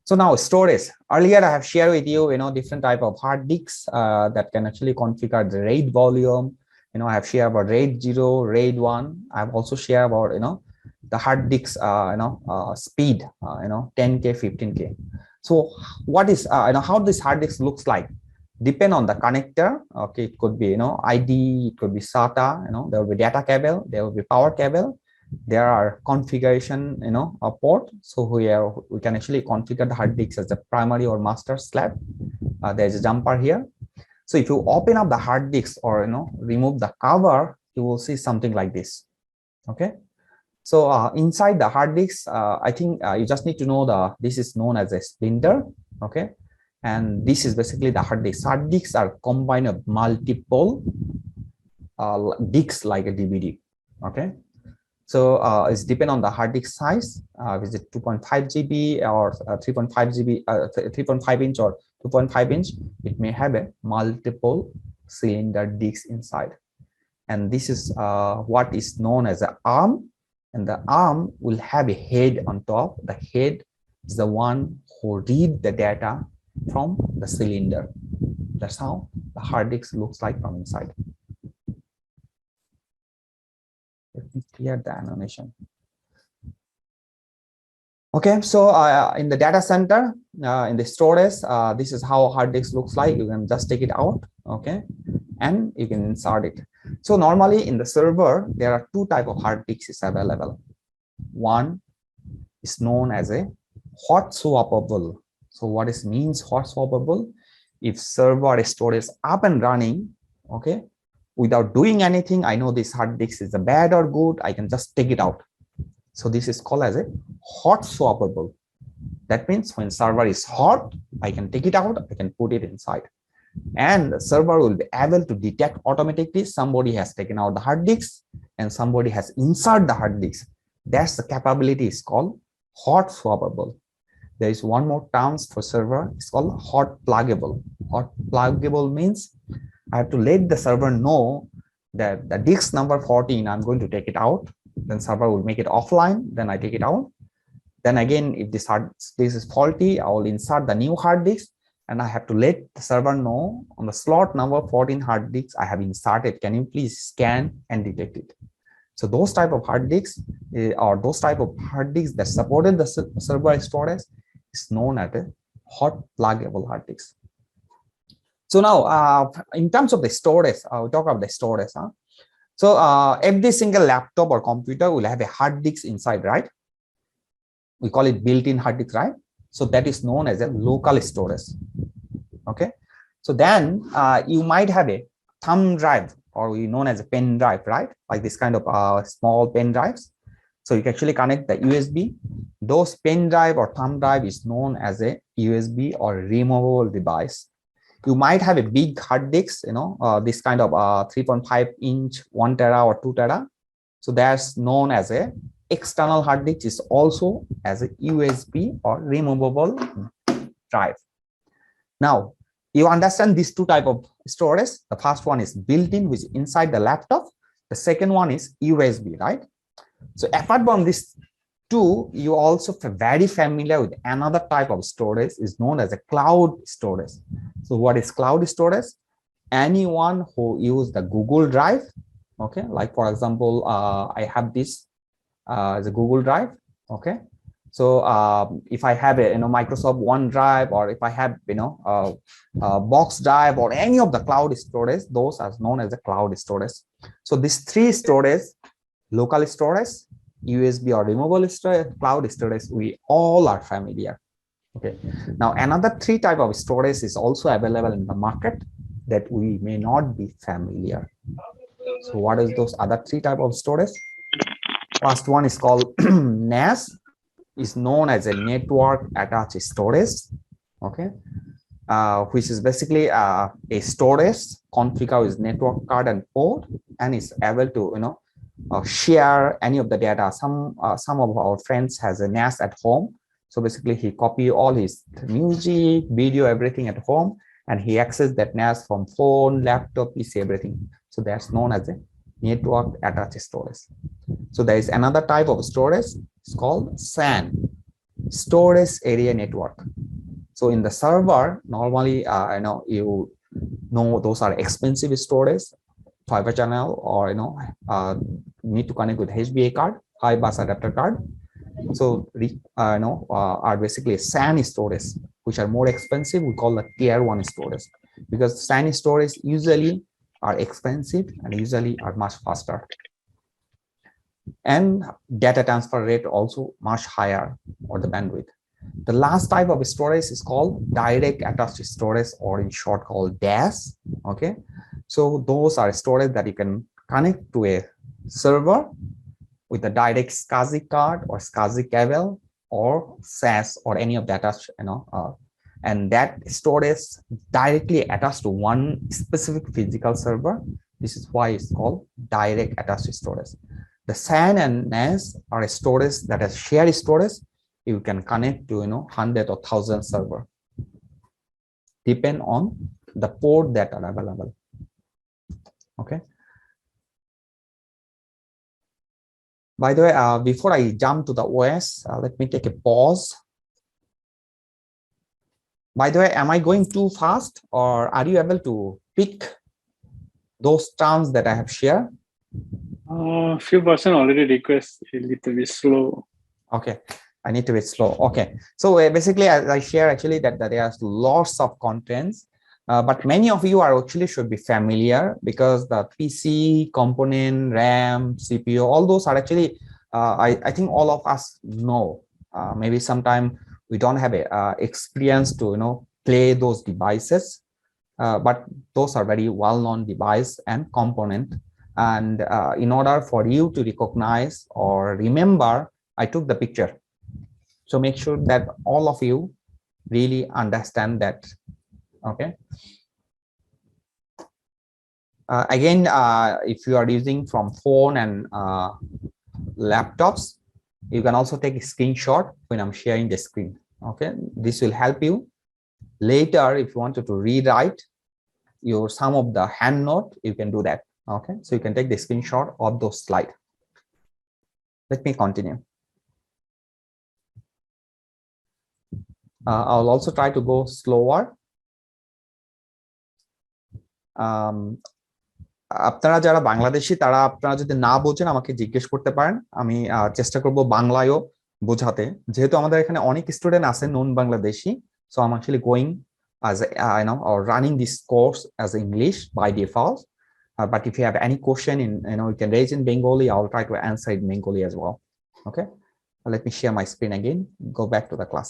S1: So now storage. Earlier I have shared with you, different type of hard disks that can actually configure the RAID volume. I have shared about RAID 0, RAID 1. I have also shared about, the hard disk, speed, 10K, 15K. So what is, how this hard disk looks like? Depend on the connector. Okay, it could be, ID, it could be SATA, there will be data cable, there will be power cable. There are configuration, a port. So we can actually configure the hard disk as the primary or master slab. There's a jumper here. So if you open up the hard disk or remove the cover, you will see something like this. Okay. So inside the hard disk, I think you just need to know this is known as a splinter. Okay. And this is basically the hard disk. Hard disks are combined of multiple disks like a DVD. Okay. So it's depend on the hard disk size. Is it 2.5 GB or 3.5 GB, 3.5 inch or 2.5 inch? It may have a multiple cylinder disks inside. And this is what is known as an arm. And the arm will have a head on top. The head is the one who read the data from the cylinder. That's how the hard disk looks like from inside. Let me clear the animation. Okay, so in the data center, in the storage, this is how hard disk looks like. You can just take it out, okay, and you can insert it. So normally in the server, there are two types of hard disks available. One is known as a hot swappable. So what it means hot swappable? If server storage up and running, okay, without doing anything, I know this hard disk is a bad or good, I can just take it out. So this is called as a hot swappable. That means when server is hot, I can take it out, I can put it inside. And the server will be able to detect automatically somebody has taken out the hard disk and somebody has inserted the hard disk. That's the capability is called hot swappable. There is one more term for server, it's called hot pluggable. Hot pluggable means I have to let the server know that the disk number 14, I'm going to take it out. Then server will make it offline. Then I take it out. Then again, if this hard disk is faulty, I will insert the new hard disk and I have to let the server know on the slot number 14 hard disk I have inserted. Can you please scan and detect it? So those type of hard disks or those type of hard disks that supported the server storage is known as a hot pluggable hard disk. So now, in terms of the storage, we'll talk about the storage. So every single laptop or computer will have a hard disk inside, right? We call it built-in hard disk, right? So that is known as a local storage. Okay. So then you might have a thumb drive, or we known as a pen drive, right? Like this kind of small pen drives. So you can actually connect the USB. Those pen drive or thumb drive is known as a USB or removable device. You might have a big hard disk, this kind of 3.5-inch 1 tera or 2 tera. So that's known as a external hard disk, is also as a USB or removable drive. Now, you understand these two type of storage. The first one is built-in, which is inside the laptop. The second one is USB, right? So apart from this two, you also very familiar with another type of storage is known as a cloud storage. So what is cloud storage? Anyone who use the Google Drive, okay, like for example, I have this as a Google Drive, okay. So if I have a Microsoft OneDrive, or if I have Box Drive or any of the cloud storage, those are known as the cloud storage. So these three storage, local storage, USB or removable storage, cloud storage, we all are familiar. Okay. Now another three type of storage is also available in the market that we may not be familiar. So what is those other three type of storage? First one is called NAS, is known as a network attached storage, okay, which is basically a storage configured with network card and port, and is able to share any of the data. Some of our friends has a NAS at home, so basically he copy all his music, video, everything at home, and he access that NAS from phone, laptop, PC, everything. So that's known as a network attached storage. So there is another type of storage. It's called SAN, storage area network. So in the server, normally, you know those are expensive storage, fiber channel, or need to connect with HBA card, high bus adapter card. So are basically SAN storage, which are more expensive. We call the tier 1 storage, because SAN storage usually are expensive and usually are much faster, and data transfer rate also much higher, or the bandwidth. The last type of storage is called direct attached storage, or in short called DAS. Okay, so those are storage that you can connect to a server with a direct SCSI card or SCSI cable or SAS or any of that, and that storage directly attached to one specific physical server. This is why it's called direct attached storage. The SAN and NAS are a storage that is shared storage. You can connect to 100 or 1,000 server, depend on the port that are available. Okay. By the way, before I jump to the OS, let me take a pause. By the way, am I going too fast, or are you able to pick those terms that I have shared?
S3: Few person already request a little bit slow.
S1: Okay, I need to be slow. Okay, so basically, as I share actually that there are lots of contents, but many of you are actually should be familiar, because the PC component, RAM, CPU, all those are actually, I think all of us know. Maybe sometime we don't have a experience to play those devices, but those are very well-known device and component. And in order for you to recognize or remember, I took the picture. So make sure that all of you really understand that. Okay. Again, if you are using from phone and laptops, you can also take a screenshot when I'm sharing the screen. Okay, this will help you later if you wanted to rewrite your some of the hand note. You can do that. Okay, so you can take the screenshot of those slides. Let me continue. I'll also try to go slower. আপনারা যারা বাংলাদেশী তারা আপনারা যদি না বোঝেন আমাকে জিজ্ঞেস করতে পারেন, আমি চেষ্টা করব বাংলায়ও বোঝাতে, যেহেতু আমাদের এখানে অনেক স্টুডেন্ট আছে নন Bangladeshi, so I'm actually going as or running this course as English by default, but if you have any question in you can raise in Bengali, I'll try to answer in Bengali as well. Okay, let me share my screen again, go back to the class.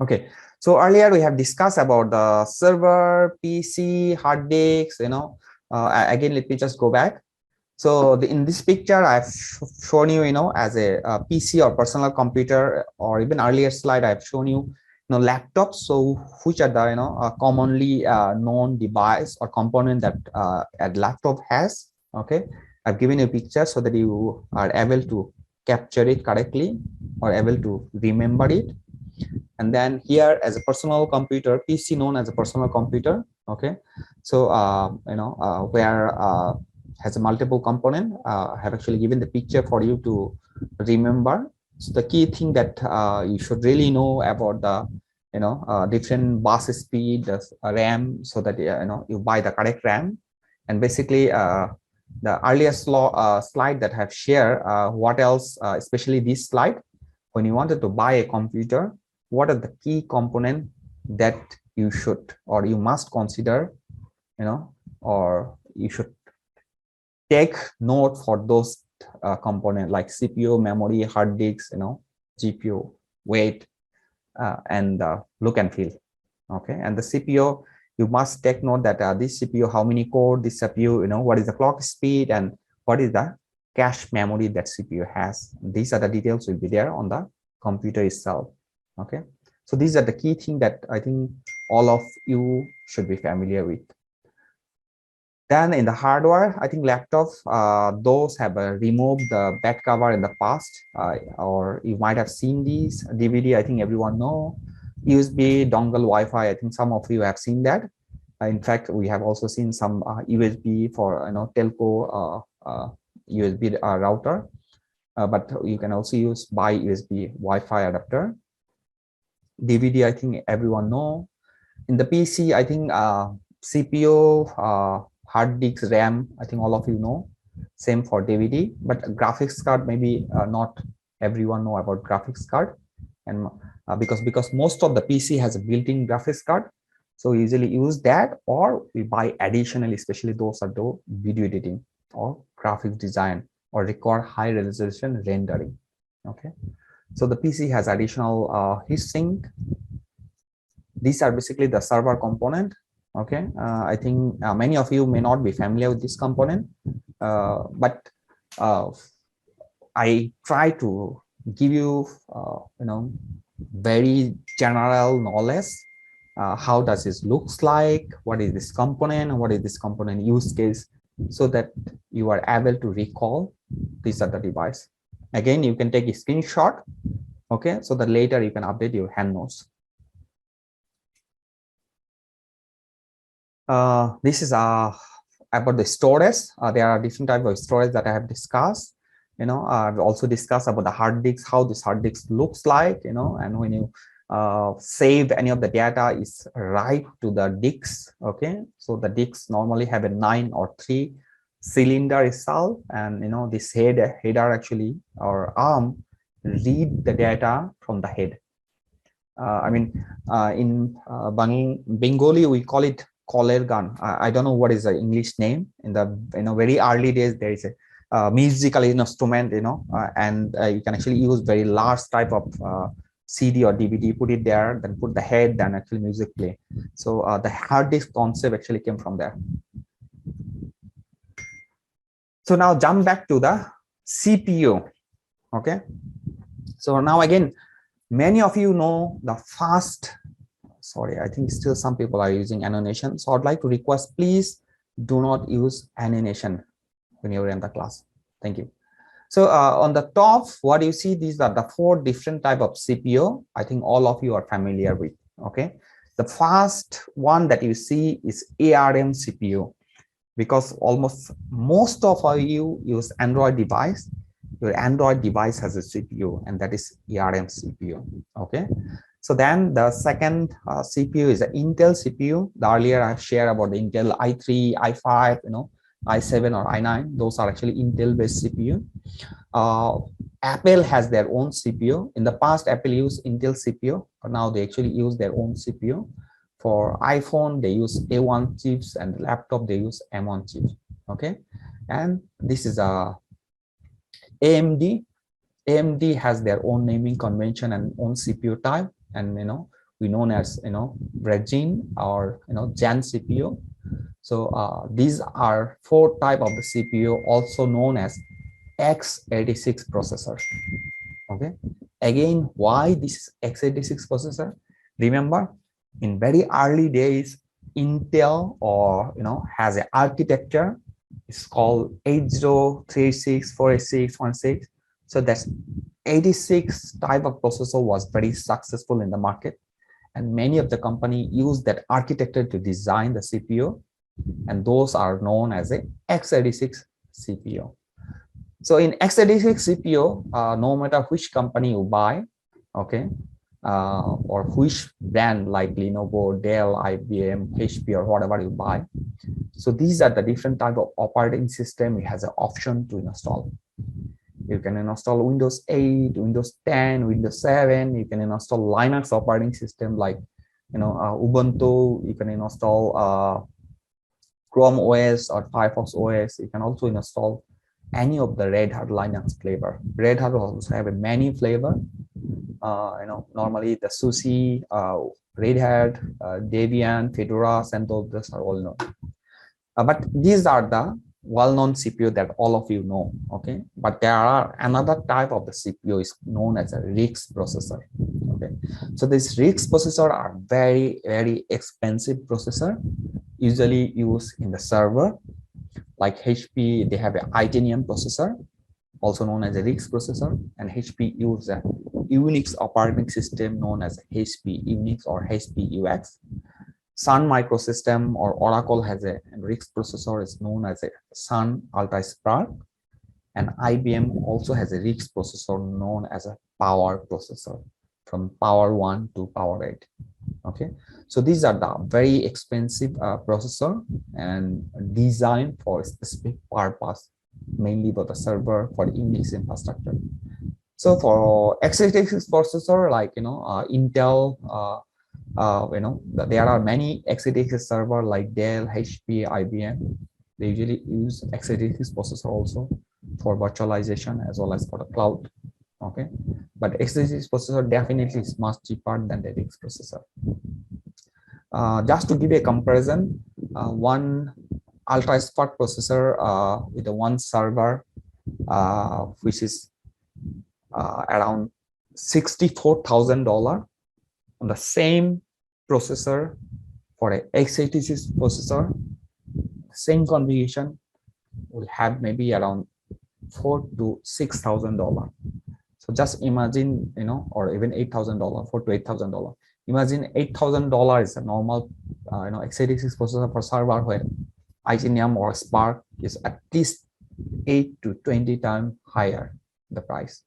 S1: Okay, so earlier we have discussed about the server, PC, hard disks, again, let me just go back. So in this picture, I've shown you, as a PC or personal computer, or even earlier slide, I've shown you laptops. So which are the commonly known device or component that a laptop has. Okay, I've given you a picture so that you are able to capture it correctly or able to remember it. And then here as a personal computer, PC known as a personal computer. Okay, so where has a multiple component. I have actually given the picture for you to remember. So the key thing that you should really know about the different bus speed, the RAM, so that you buy the correct RAM. And basically the earlier slide that I have shared, what else, especially this slide, when you wanted to buy a computer, what are the key components that you should or you must consider, or you should take note for those components like CPU, memory, hard disks, GPU, weight, and look and feel. Okay, and the CPU, you must take note that this CPU, how many core this CPU, what is the clock speed and what is the cache memory that CPU has. These are the details will be there on the computer itself. Okay, so these are the key things that I think all of you should be familiar with. Then in the hardware, I think laptop, those have removed the back cover in the past, or you might have seen these. DVD, I think everyone know. USB, dongle, Wi-Fi, I think some of you have seen that. In fact, we have also seen some USB for telco USB router, but you can also use by USB Wi-Fi adapter. DVD, I think everyone know. In the PC, I think CPU, hard disk, RAM, I think all of you know. Same for DVD, but graphics card, maybe not everyone know about graphics card. And because most of the PC has a built-in graphics card, so we usually use that, or we buy additionally, especially those are the video editing or graphic design or require high resolution rendering. Okay, so the PC has additional heatsink. These are basically the server component. Okay, I think many of you may not be familiar with this component, but I try to give you very general knowledge. How does this looks like? What is this component? What is this component use case? So that you are able to recall these are the device. Again, you can take a screenshot. Okay, so that later you can update your hand notes. This is about the storage. There are different types of storage that I have discussed. I've also discussed about the hard disk, how this hard disk looks like, and when you save any of the data is write to the disks. Okay, so the disks normally have a 9 or 3 cylinder itself, and this header actually or arm read the data from the head. In Bengali we call it collar gun. I don't know what is the English name. In the very early days, there is a musical instrument, and you can actually use very large type of CD or DVD, put it there, then put the head, then actually music play. So the hard disk concept actually came from there. So now jump back to the CPU. Okay, so now again, many of you know the fast. Sorry, I think still some people are using animation. So I'd like to request, please do not use animation when you're in the class. Thank you. So on the top, what you see, these are the 4 different type of CPU. I think all of you are familiar with. Okay, the first one that you see is ARM CPU, because almost most of you use Android device. Your Android device has a CPU, and that is ARM CPU. Okay, so then the second CPU is the Intel CPU. The earlier I've shared about the Intel i3, i5, i7 or i9. Those are actually Intel based CPU. Apple has their own CPU. In the past, Apple used Intel CPU, but now they actually use their own CPU. For iPhone, they use A1 chips, and laptop they use M1 chips. Okay, and this is a AMD. AMD has their own naming convention and own CPU type, and we known as Regen or Gen CPU. So these are 4 type of the CPU, also known as x86 processor. Okay, again, why this x86 processor? Remember, in very early days, Intel or has an architecture. It's called 8036, 486, 16. So that's 86 type of processor was very successful in the market, and many of the company use that architecture to design the CPU, and those are known as a x86 CPU. So in x86 CPU, no matter which company you buy, okay, or which brand like Lenovo, Dell, IBM, HP, or whatever you buy. So these are the different type of operating system. It has an option to install. You can install Windows 8, Windows 10, Windows 7. You can install Linux operating system like Ubuntu. You can install Chrome OS or Firefox OS. You can also install any of the Red Hat Linux flavor. Red Hat also have a many flavor. Normally the SUSE, Red Hat, Debian, Fedora, CentOS, these are all known. But these are the well-known CPU that all of you know, okay? But there are another type of the CPU is known as a RISC processor, okay? So these RISC processor are very, very expensive processor, usually used in the server. Like HP, they have an Itanium processor, also known as a RISC processor, and HP uses a Unix operating system known as HP Unix or HP UX. Sun Microsystem or Oracle has a RISC processor is known as a Sun Ultra Spark, and IBM also has a RISC processor known as a Power processor from Power 1 to Power 8. Okay, so these are the very expensive processor and designed for a specific purpose, mainly for the server, for the Unix infrastructure. So for x86 processor like Intel, there are many x86 server like Dell, HP, IBM. They usually use x86 processor also for virtualization as well as for the cloud. Okay, but x86 processor definitely is much cheaper than the RISC processor. Just to give a comparison, one Ultra Spark processor with a one server, which is around $64,000, on the same processor for a x86 processor, same configuration will have maybe around $4,000 to $6,000. So just imagine, or even $8,000, $4,000 to $8,000. Imagine $8,000 is a normal, x86 processor for server, where Itanium or Spark is at least 8 to 20 times higher the price.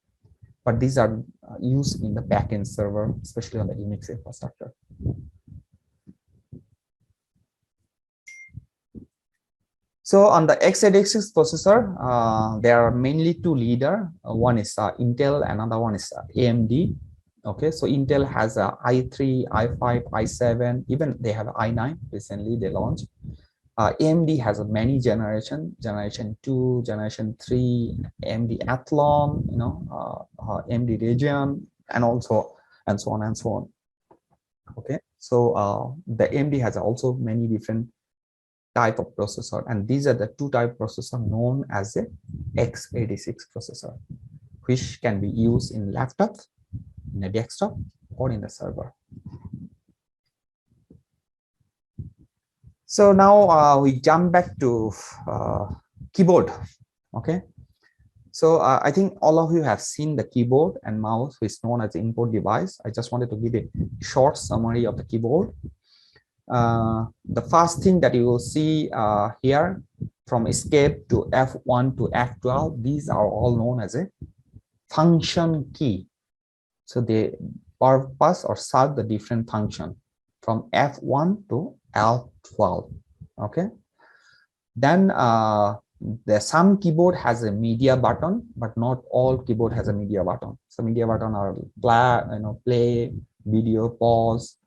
S1: But these are used in the backend server, especially on the Unix infrastructure. So on the x86 processor, there are mainly two leaders. One is Intel, another one is AMD. Okay, so Intel has a i3, i5, i7, even they have i9. Recently they launched. AMD has a many generation 2, generation 3, AMD Athlon, AMD Radeon, and so on and so on. Okay, so the AMD has also many different type of processor, and these are the two type processor known as a x86 processor, which can be used in laptops, in a desktop, or in the server. So now we jump back to keyboard. Okay, so I think all of you have seen the keyboard and mouse, which is known as the input device. I just wanted to give a short summary of the keyboard. The first thing that you will see here, from escape to F1 to F12, these are all known as a function key. So they purpose or serve the different function from F1 to F12. Okay, then some keyboard has a media button, but not all keyboard has a media button. So media button are play, video, pause,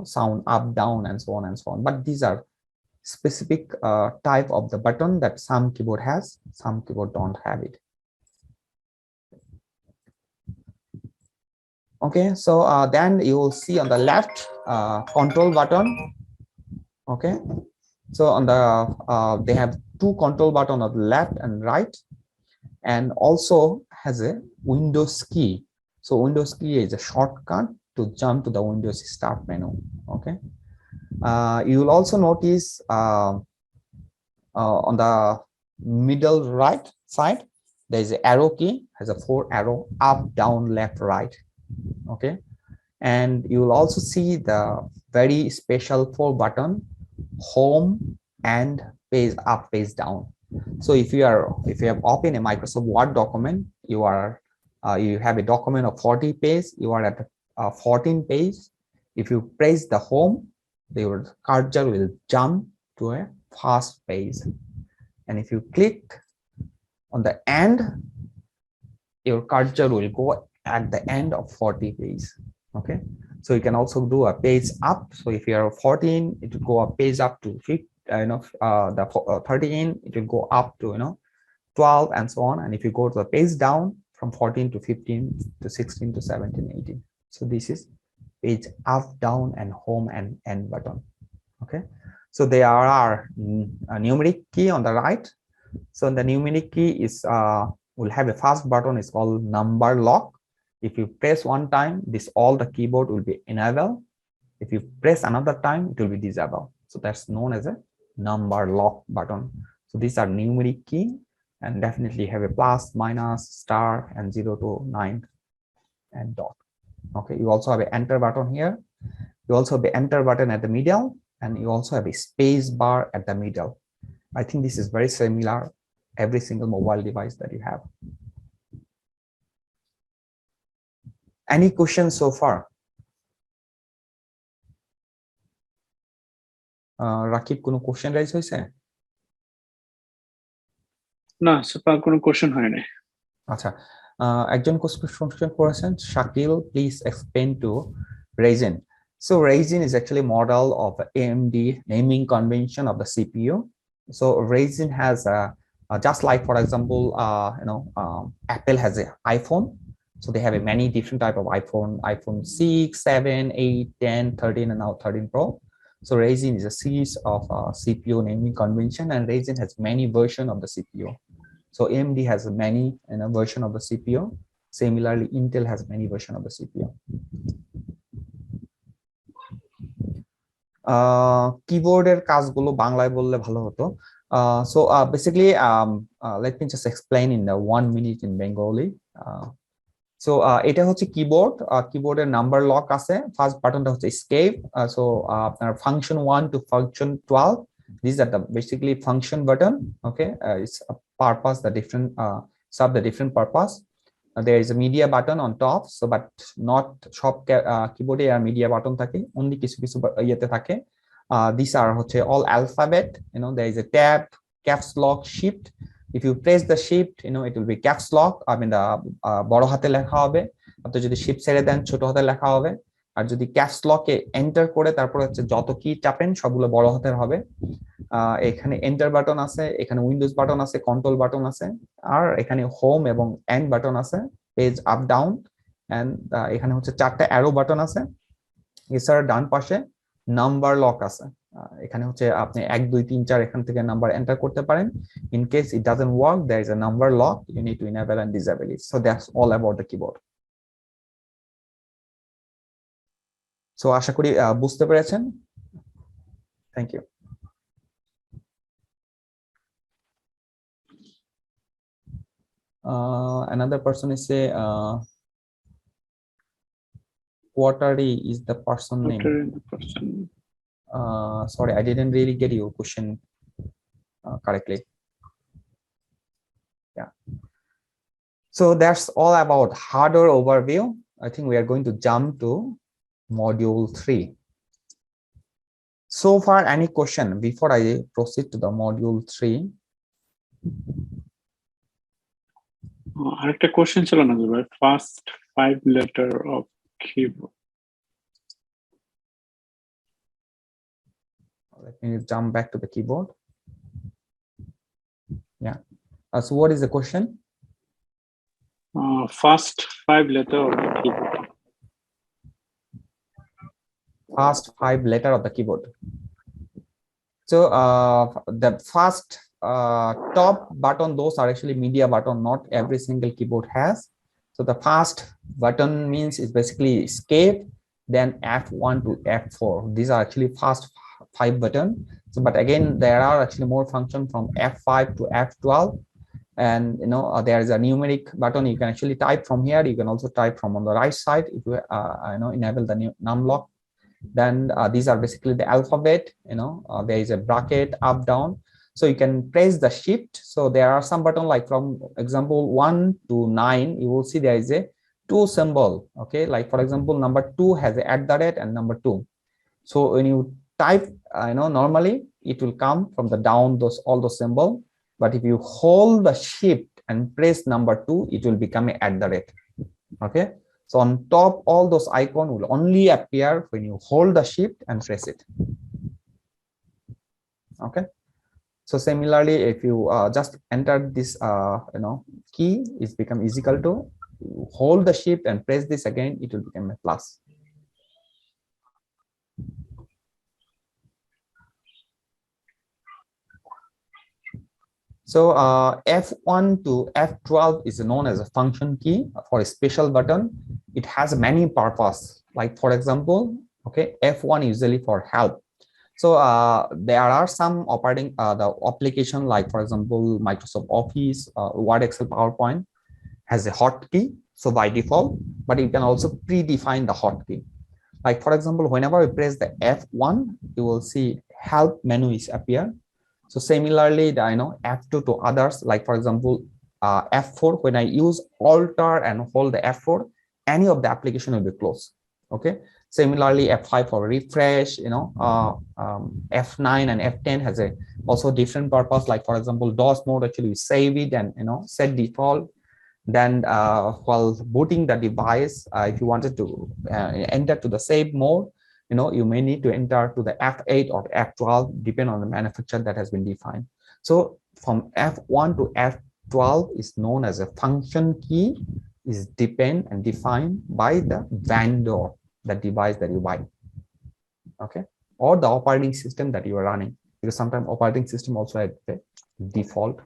S1: sound up, down, and so on and so on. But these are specific type of the button that some keyboard has, some keyboard don't have it. Okay, so then you will see on the left control button. Okay, so on the they have two control button on the left and right, and also has a Windows key. So Windows key is a shortcut to jump to the Windows Start menu. Okay. You will also notice on the middle right side, there is an arrow key, has a 4 arrow, up, down, left, right. Okay. And you will also see the very special 4 button, home and page up, page down. So if you have opened a Microsoft Word document, you have a document of 40 pages, you are at 14 page. If you press the home, your cursor will jump to a first page. And if you click on the end, your cursor will go at the end of 40 pages. Okay. So you can also do a page up. So if you are 14, it will go a page up to 50, the 13, it will go up to 12 and so on. And if you go to the page down from 14 to 15 to 16 to 17, 18. So this is page up, down, and home and end button. Okay. So there are a numeric key on the right. So the numeric key is will have a first button is called number lock. If you press one time, all the keyboard will be enabled. If you press another time, it will be disabled. So that's known as a number lock button. So these are numeric key, and definitely have a plus, minus, star, and 0 to 9 and dot. Okay. You also have an enter button here. You also have the enter button at the middle, and you also have a space bar at the middle. I think this is very similar every single mobile device that you have. Any questions so far? Rakib, কোনো question raise হয়েছে?
S3: না super কোনো question হয় না।
S1: আচ্ছা, একজন question করেছেন, Shakil, please explain to Ryzen. So Ryzen is actually a model of AMD naming convention of the CPU. So Ryzen has just like, for example, Apple has an iPhone. So they have a many different type of iPhone 6, 7, 8, 10, 13, and now 13 Pro. So Ryzen is a series of CPU naming convention, and Ryzen has many versions of the CPU. So AMD has many version of the CPU. Similarly, Intel has many version of the CPU. Keyboarder কাজগুলো বাংলায় বললে ভালো হতো. So basically, let me just explain in the 1 minute in Bengali. So এটা হচ্ছে keyboard, কিবোর্ডের number lock আছে, first বাটনটা হচ্ছে escape. So আপনার function 1 to function 12, these are the basically function button. Okay, it's a purpose, the different serve the different purpose. There is a media button on top, so but not সব কিবোর্ডে আর media button থাকে, only কিছু কিছু ইয়েতে থাকে. These are হচ্ছে all alphabet. There is a tab, caps lock, shift. If you press the shift, it will be caps lock. I mean the বড় হাতে লেখা হবে। আপনি যদি shift ছেড়ে দেন, ছোট হাতে লেখা হবে। আর যদি caps lock এ enter করে তারপর হচ্ছে যত কি চাপেন সবগুলো বড় হাতের হবে। এখানে enter বাটন আছে, এখানে উইন্ডোজ বাটন আছে, কন্ট্রোল বাটন আছে, আর এখানে হোম এবং এন্ড বাটন আছে, পেজ আপ ডাউন, এন্ড এখানে হচ্ছে 4টা অ্যারো বাটন আছে। এছাড়া ডান পাশে নাম্বার লক আছে। এখানে হচ্ছে আপনি 1 2 3 4 এখান থেকে নাম্বার এন্টার করতে পারেন। In case it doesn't work, there is a number lock. You need to enable and disable it. So that's all about the keyboard. So আশা করি বুঝতে পেরেছেন। Thank you. Another person is say Quartary is the person name. Sorry, I didn't really get your question correctly. Yeah. So that's all about hardware overview. I think we are going to jump to module 3. So far, any question before I proceed to the module 3?
S3: আরেকটা question ছিল না ভাই, first 5 letter of keyboard.
S1: Let me jump back to the keyboard. Yeah. So what is the question?
S3: First 5 letter of the keyboard.
S1: First 5 letter of the keyboard. So the first top button, those are actually media button. Not every single keyboard has. So the first button means is basically escape. then F1 to F4. These are actually fast 5 button. So, but again, there are actually more functions from F5 to F12. And there is a numeric button you can actually type from here. You can also type from on the right side if you enable the new numlock. Then these are basically the alphabet. There is a bracket up, down, so you can press the shift. So there are some button, like from example 1 to 9, you will see there is a 2 symbol. Okay, like for example number 2 has a @ and number 2. So when you type, normally it will come from the down, all those symbol. But if you hold the shift and press number 2, it will become a @. Okay, so on top, all those icons will only appear when you hold the shift and press it. Okay, so similarly, if you just enter this key, it's become is equal to, you hold the shift and press this again, it will become a plus. So F1 to F12 is known as a function key for a special button. It has many purposes. Like for example, okay, F1 usually for help. So there are some operating the application, like for example Microsoft Office, Word, Excel, PowerPoint has a hotkey. So by default, but you can also predefine the hotkey. Like for example, whenever we press the F1, you will see help menu is appear. So similarly, F2 to others, like for example, F4, when I use Alt and hold the F4, any of the application will be closed. Okay. Similarly, F5 for refresh, F9 and F10 has a also different purpose. Like for example, DOS mode, actually save it and set default. Then while booting the device, if you wanted to enter to the save mode, you may need to enter to the F8 or F12, depending on the manufacturer that has been defined. So from F1 to F12 is known as a function key, is depend and defined by the vendor, the device that you buy. Okay, or the operating system that you are running, because sometimes operating system also has the default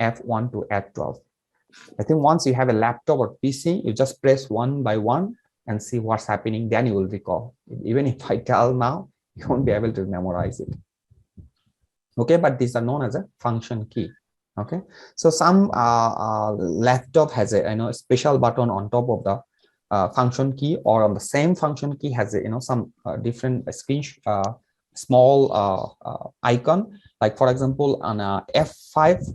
S1: F1 to F12. I think once you have a laptop or PC, you just press one by one and see what's happening, then you will recall. Even if I tell now, you won't be able to memorize it. Okay, but these are known as a function key. Okay, so some laptop has a special button on top of the function key, or on the same function key has a some different screen small icon. Like for example, on F5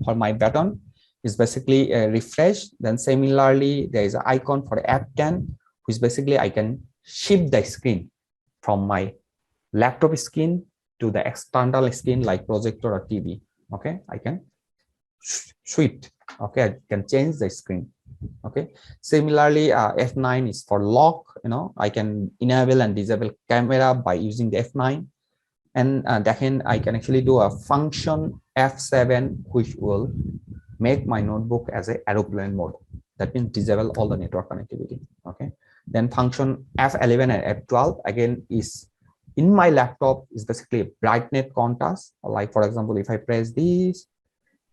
S1: for my button is basically a refresh. Then similarly, there is an icon for F10, which basically I can shift the screen from my laptop screen to the external screen like projector or TV. Okay, I can shift. Okay, I can change the screen. Okay, similarly, F9 is for lock. I can enable and disable camera by using the F9. And then I can actually do a function F7, which will make my notebook as a aeroplane mode. That means disable all the network connectivity. Okay, then function F11 and F12 again is in my laptop is basically a brightness contrast. Like for example, if I press this,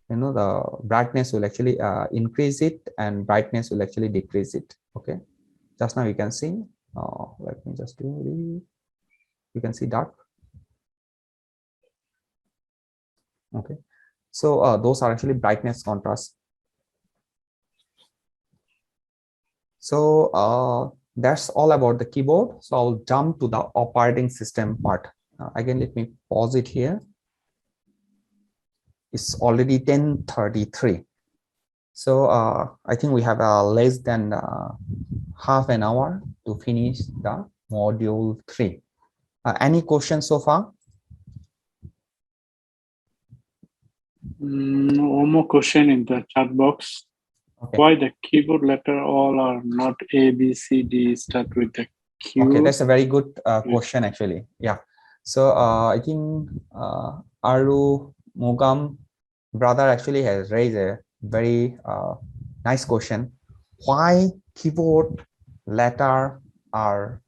S1: the brightness will actually increase it and brightness will actually decrease it. Okay, just now you can see. Let me just do this. You can see dark. Okay, so those are actually brightness contrast. So that's all about the keyboard. So I'll jump to the operating system part. Again, let me pause it here. It's already 10:33. So I think we have less than half an hour to finish the module 3. Any questions so far?
S3: One more question in the chat box. Okay. Why the keyboard letter all are not A, B, C, D start with the Q?
S1: Okay, that's a very good question actually. Yeah. So I think Aru Mogam brother actually has raised a very nice question. Why keyboard letter are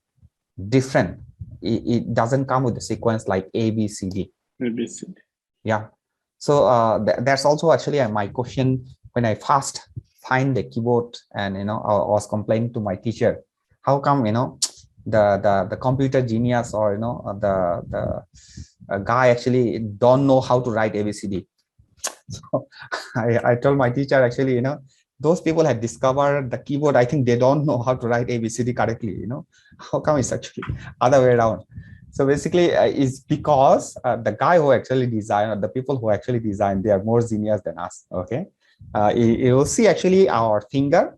S1: different? It doesn't come with the sequence like A, B, C, D.
S3: A, B, C, D.
S1: Yeah. So that's also actually my question when I first find the keyboard, and I was complaining to my teacher how come, the computer genius, or the guy actually don't know how to write ABCD. So I told my teacher, actually, those people had discovered the keyboard. I think they don't know how to write ABCD correctly. How come it's actually other way around? So basically, it's because the guy who actually designed, or the people who actually designed, they are more genius than us. Okay, you will see actually our finger.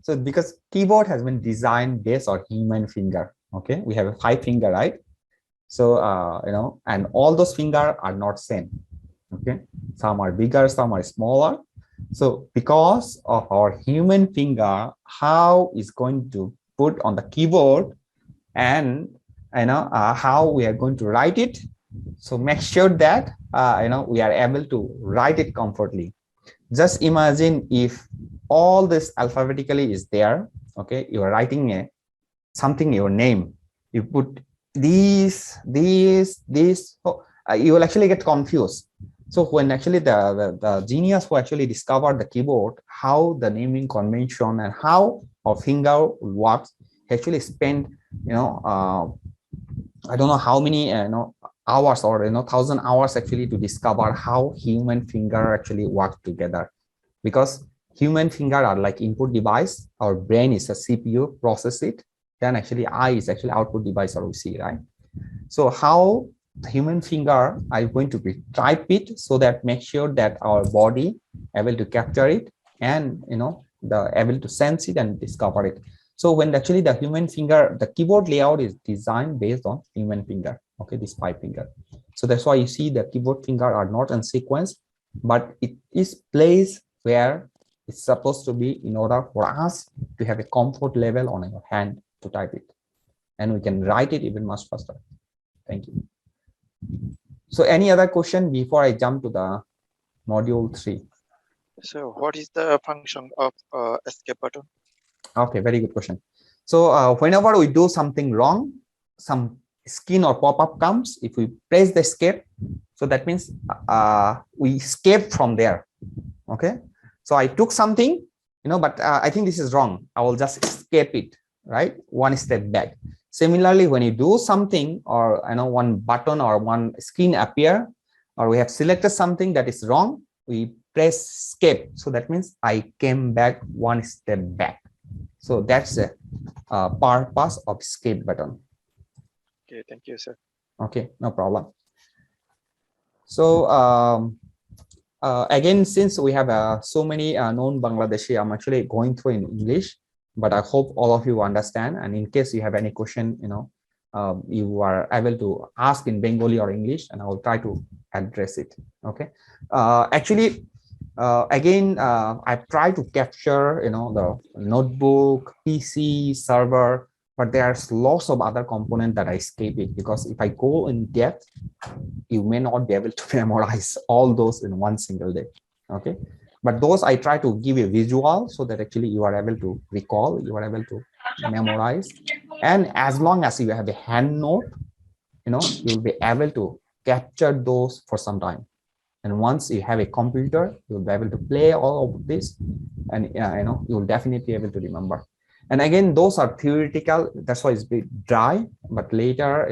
S1: So because keyboard has been designed based on human finger. Okay, we have a 5 finger, right? So and all those fingers are not same. Okay, some are bigger, some are smaller. So because of our human finger, how is going to put on the keyboard, and how we are going to write it. So make sure that we are able to write it comfortably. Just imagine if all this alphabetically is there. Okay, you are writing something, your name, you put this. Oh, you will actually get confused. So when actually the genius who actually discovered the keyboard, how the naming convention and how our finger works, actually spent I don't know how many hours, or 1,000 hours actually, to discover how human finger actually work together. Because human finger are like input device, our brain is a CPU, process it, then actually eye is actually output device, or we see, right? So how the human finger are going to be type it, so that make sure that our body able to capture it, and the able to sense it and discover it. So when actually the human finger, the keyboard layout is designed based on human finger. Okay, this 5 finger. So that's why you see the keyboard finger are not in sequence, but it is placed where it's supposed to be, in order for us to have a comfort level on your hand to type it, and we can write it even much faster. Thank you. So any other question before I jump to the module 3?
S5: So what is the function of escape button?
S1: Okay, very good question. So whenever we do something wrong, some screen or pop-up comes. If we press the escape, so that means we escape from there. Okay, so I took something, but I think this is wrong. I will just escape it, right? One step back. Similarly, when you do something, or one button or one screen appear, or we have selected something that is wrong, we press escape. So that means I came back one step back. So that's the purpose of escape button.
S5: Okay, thank you, sir.
S1: Okay, no problem. So again, since we have so many non-Bangladeshi, I'm actually going through in English, but I hope all of you understand. And in case you have any question, you are able to ask in Bengali or English, and I will try to address it. Okay. Actually, again, I try to capture, the notebook, PC, server, but there's lots of other components that I escape it, because if I go in depth, you may not be able to memorize all those in one single day. Okay, but those I try to give a visual, so that actually you are able to recall, you are able to memorize. And as long as you have a hand note, you'll be able to capture those for some time. And once you have a computer, you'll be able to play all of this, and you'll definitely be able to remember. And again, those are theoretical, that's why it's a bit dry. But later,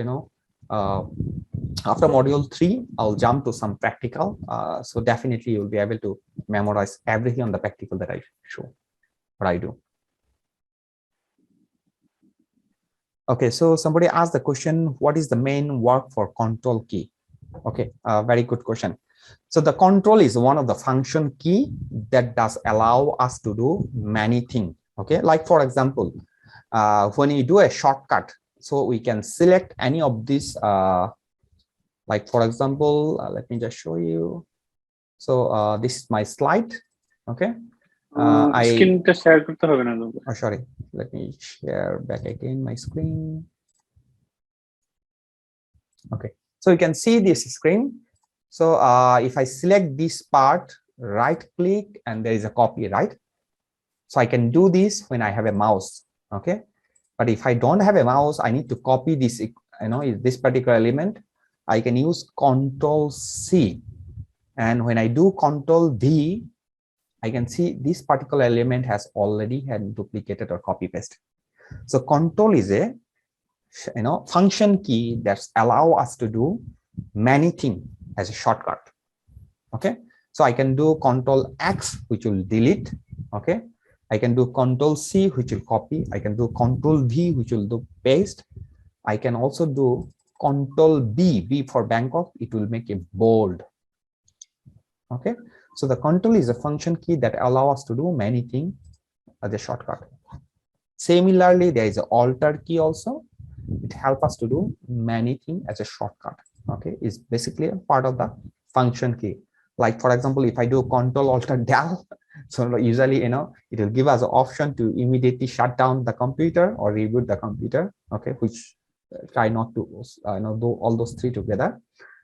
S1: after module 3, I'll jump to some practical. So definitely you'll be able to memorize everything on the practical that I show, what I do. Okay, so somebody asked the question, what is the main work for control key? Okay, very good question. So the control is one of the function key that does allow us to do many things. Okay, like for example, when you do a shortcut, so we can select any of these, like for example, let me just show you. So this is my slide. Okay. Oh, sorry, let me share back again my screen. Okay, so you can see this screen. So if I select this part, right click, and there is a copy, right? So I can do this when I have a mouse. Okay, but if I don't have a mouse, I need to copy this, this particular element. I can use Control C, and when I do Control V, I can see this particular element has already had duplicated or copy paste. So control is a function key that allow us to do many things as a shortcut. Okay, so I can do Control X, which will delete. Okay, I can do Control C, which will copy. I can do Control V, which will do paste. I can also do Control B, B for Bangkok. It will make it bold. Okay, so the control is a function key that allow us to do many things as a shortcut. Similarly, there is an alter key also. It helps us to do many things as a shortcut. Okay, it's basically a part of the function key. Like for example, if I do Control Alt Del, so usually it will give us an option to immediately shut down the computer or reboot the computer. Okay, which try not to do all those three together.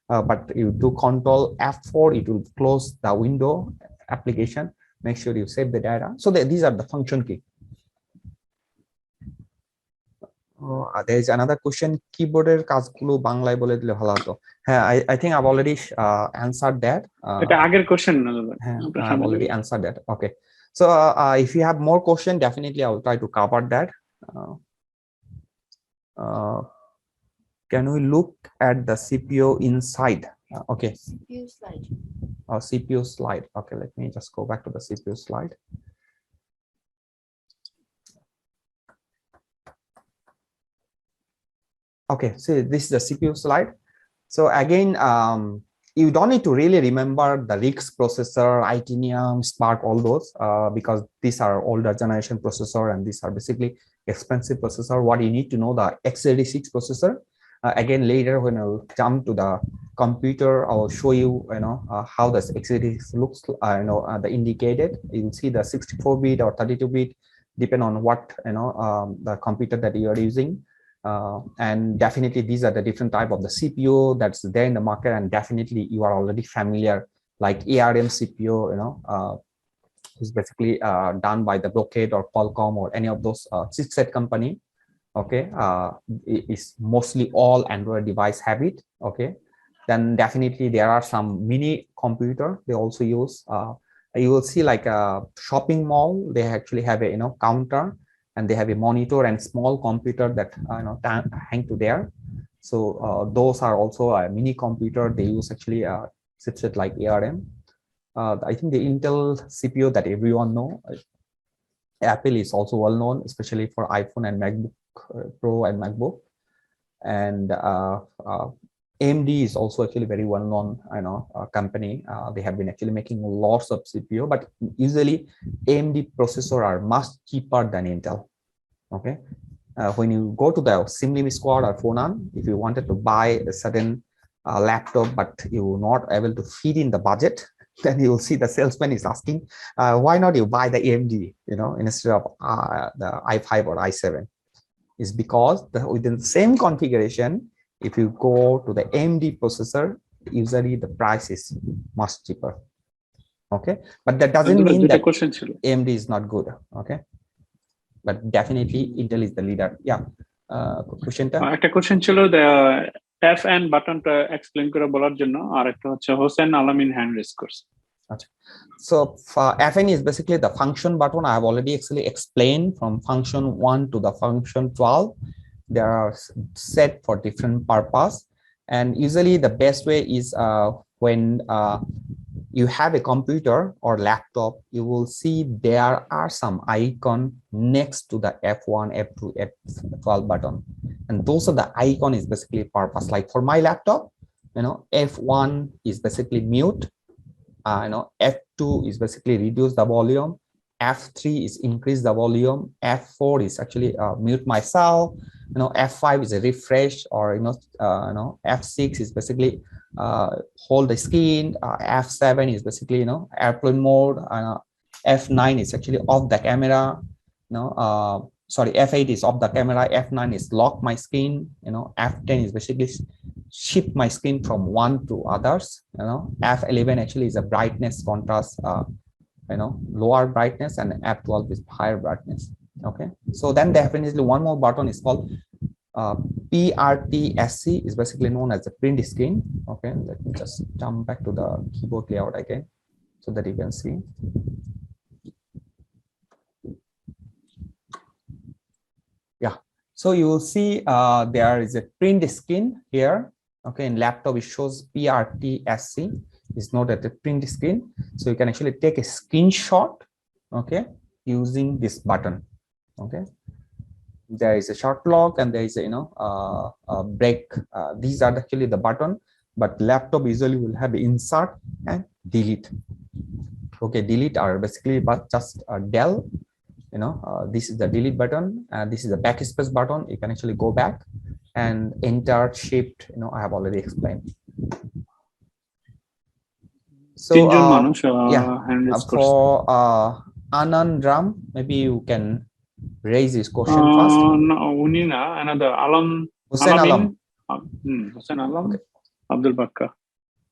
S1: But you do Control F4, it will close the window application. Make sure you save the data. So these are the function key. There is another question. Keyboarder কাজগুলো বাংলায় বলে দিলে ভালো হতো। হ্যাঁ, I think I've already answered that.
S3: এটা আগের question না
S1: I've already answered that. Okay. So if you have more question, definitely I will try to cover that. Can we look at the CPU inside? Okay.
S6: CPU slide.
S1: CPU slide. Okay, let me just go back to the CPU slide. Okay, so this is the CPU slide. So again, you don't need to really remember the RIX processor, Itinium, Spark, all those, because these are older generation processor and these are basically expensive processor. What you need to know, the x86 processor. Again, later when I'll jump to the computer, I will show you, how the x86 looks. The indicated. You will see the 64-bit or 32-bit, depend on what the computer that you are using. And definitely these are the different type of the CPU that's there in the market, and definitely you are already familiar, like ARM CPU, is basically done by the Brocade or Qualcomm or any of those chipset company. Okay, it's mostly all Android device have it. Okay, then definitely there are some mini computer they also use. You will see like a shopping mall, they actually have a counter, and they have a monitor and small computer that hang to there. So those are also a mini computer. They use actually a chipset like ARM. I think the Intel CPU that everyone know. Apple is also well known, especially for iPhone and MacBook Pro and MacBook. And AMD is also actually very well known company. They have been actually making lots of CPU, but usually AMD processor are much cheaper than Intel. Okay, when you go to the Simlim Squad or Fonan, if you wanted to buy a certain laptop but you're not able to fit in the budget, then you will see the salesman is asking, why not you buy the AMD instead of the i5 or i7. Is because within the same configuration, if you go to the AMD processor, usually the price is much cheaper. Okay, but that doesn't mean that AMD is not good. Okay, but definitely Intel is the leader. Yeah, question টা
S3: একটা question ছিল FN বাটনটা explain করে বলার জন্য, আর একটা হচ্ছে হোসেন আলামিন হ্যান্ড রেজ করছে।
S1: So FN is basically the function button. I have already actually explained from function 1 to the function 12. They are set for different purpose, and usually the best way is when you have a computer or laptop, you will see there are some icon next to the F1, F2, F12 button, and those are the icon is basically purpose. Like for my laptop, F1 is basically mute. F2 is basically reduce the volume. F3 is increase the volume. F4 is actually mute myself. F5 is a refresh, or F6 is basically hold the screen. F7 is basically airplane mode. F9 is actually off the camera. Sorry, F8 is off the camera. F9 is lock my screen. F10 is basically shift my screen from one to others. F11 actually is a brightness contrast, lower brightness, and F12 is higher brightness. Okay, so then definitely one more button is called PRTSC, is basically known as the print screen. Okay, let me just jump back to the keyboard layout again so that you can see. So you will see there is a print screen here. Okay, in laptop it shows PRTSC. It's not at the print screen. So you can actually take a screenshot, okay, using this button. Okay, there is a short lock and there is a a break. These are actually the button, but laptop usually will have insert and delete. Okay, delete are basically but just a del. This is the delete button and this is the backspace button. You can actually go back and enter shift. I have already explained. So yeah, for Anandram, maybe you can raise this question first.
S3: No, Unina, another Alam.
S1: Hussein Alam.
S3: Hussein Alam. Abdul Bakka.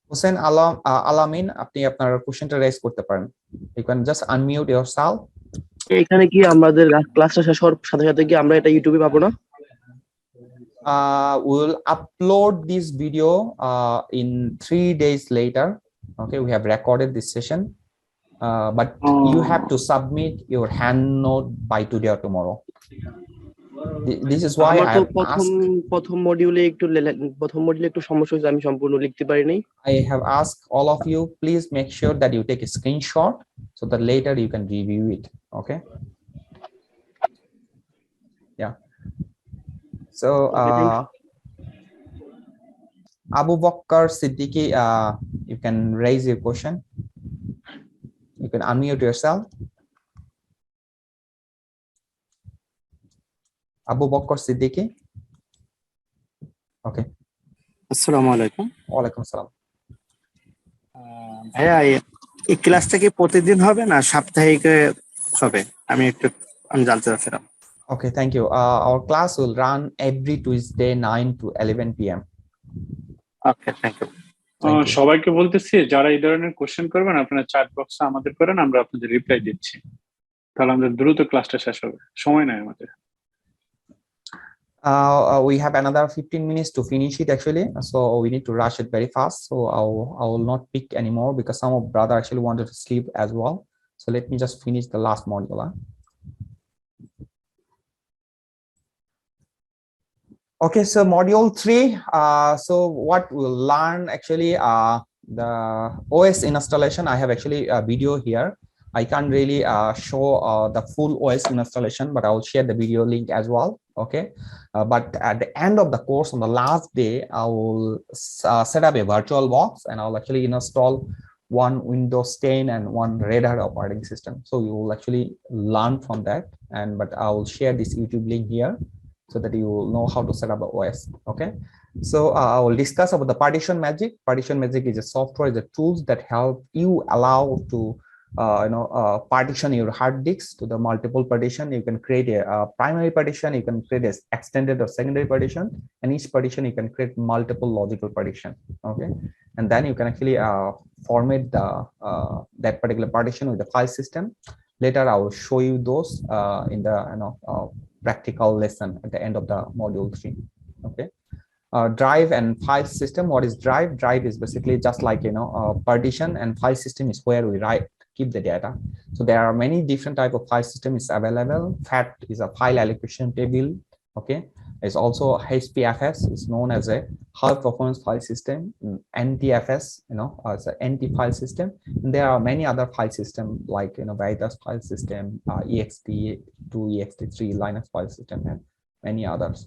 S1: Hussein Alam, Alamin, আপনি আপনার কোশ্চেনটা raise করতে পারেন. You can just unmute yourself.
S6: এখানে কি আমাদের ক্লাসটা শেষ হওয়ার সাথে সাথে কি আমরা এটা ইউটিউবে পাবো না?
S1: We'll upload this video in 3 days later. Okay, we have recorded this session, but you have to submit your hand note by today or tomorrow. This is why I have
S6: প্রথম মডিউলে একটু সমস্যা হয়েছে, আমি সম্পূর্ণ লিখতে পারিনি।
S1: I have asked all of you, please make sure that you take a screenshot so that later you can review it. Okay. Yeah. So Abu Bakr Siddiqui, you can raise your question. You can unmute yourself. Abu Bakr Siddiqui. Okay.
S7: আসসালামু আলাইকুম।
S1: ওয়ালাইকুম আসসালাম।
S7: ভাইয়া এই ক্লাসটা কি প্রতিদিন হবে না সাপ্তাহিক হবে? আমি জানতে চাচ্ছিলাম।
S1: Okay, thank you. Our class will run every Tuesday 9 to 11 p.m.
S7: Okay, thank you.
S3: সবাইকে বলতেছি যারা এই ধরনের কোশ্চেন করবেন আপনারা চ্যাট বক্সে আমাদের করেন, আমরা আপনাদের রিপ্লাই দিচ্ছি, তাহলে আমাদের দ্রুত ক্লাসটা শেষ হবে, সময় নাই আমাদের।
S1: We have another 15 minutes to finish it actually, so we need to rush it very fast. So I will not pick anymore because some of brother actually wanted to sleep as well. So let me just finish the last module. Okay, so module 3. So what we'll learn actually, the OS installation. I have actually a video here. I can't really show the full OS installation, but I will share the video link as well. Okay, but at the end of the course, on the last day, I will set up a virtual box and I'll actually install one Windows 10 and one Red Hat operating system. So you will actually learn from that. But I will share this YouTube link here so that you will know how to set up the OS. Okay, so I will discuss about the Partition Magic. Partition Magic is a software, is a tools that help you allow to partition your hard disks to the multiple partition. You can create a primary partition, you can create a extended or secondary partition, and each partition you can create multiple logical partition. Okay, and then you can actually format the that particular partition with the file system. Later I will show you those in the practical lesson at the end of the module 3. Okay. Drive and file system. What is drive? Drive is basically just like partition, and file system is where we keep the data. So there are many different type of file system is available. FAT is a file allocation table. Okay, it's also HPFS is known as a high performance file system. NTFS, it's an NT file system. And there are many other file system like Veritas file system, ext2, ext3, Linux file system, and many others.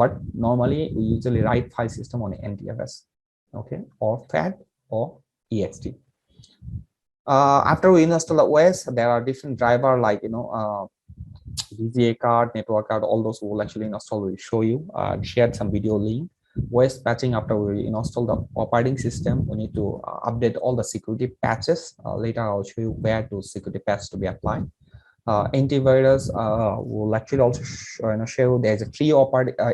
S1: But normally we usually write file system on NTFS, okay, or FAT or ext. After we install the OS, there are different driver like VGA card, network card, all those will actually install. We'll show you. Shared some video link. OS patching. After we install the operating system, we need to update all the security patches. Later I'll show you where to security patch to be applied. Antivirus will actually also show there's a free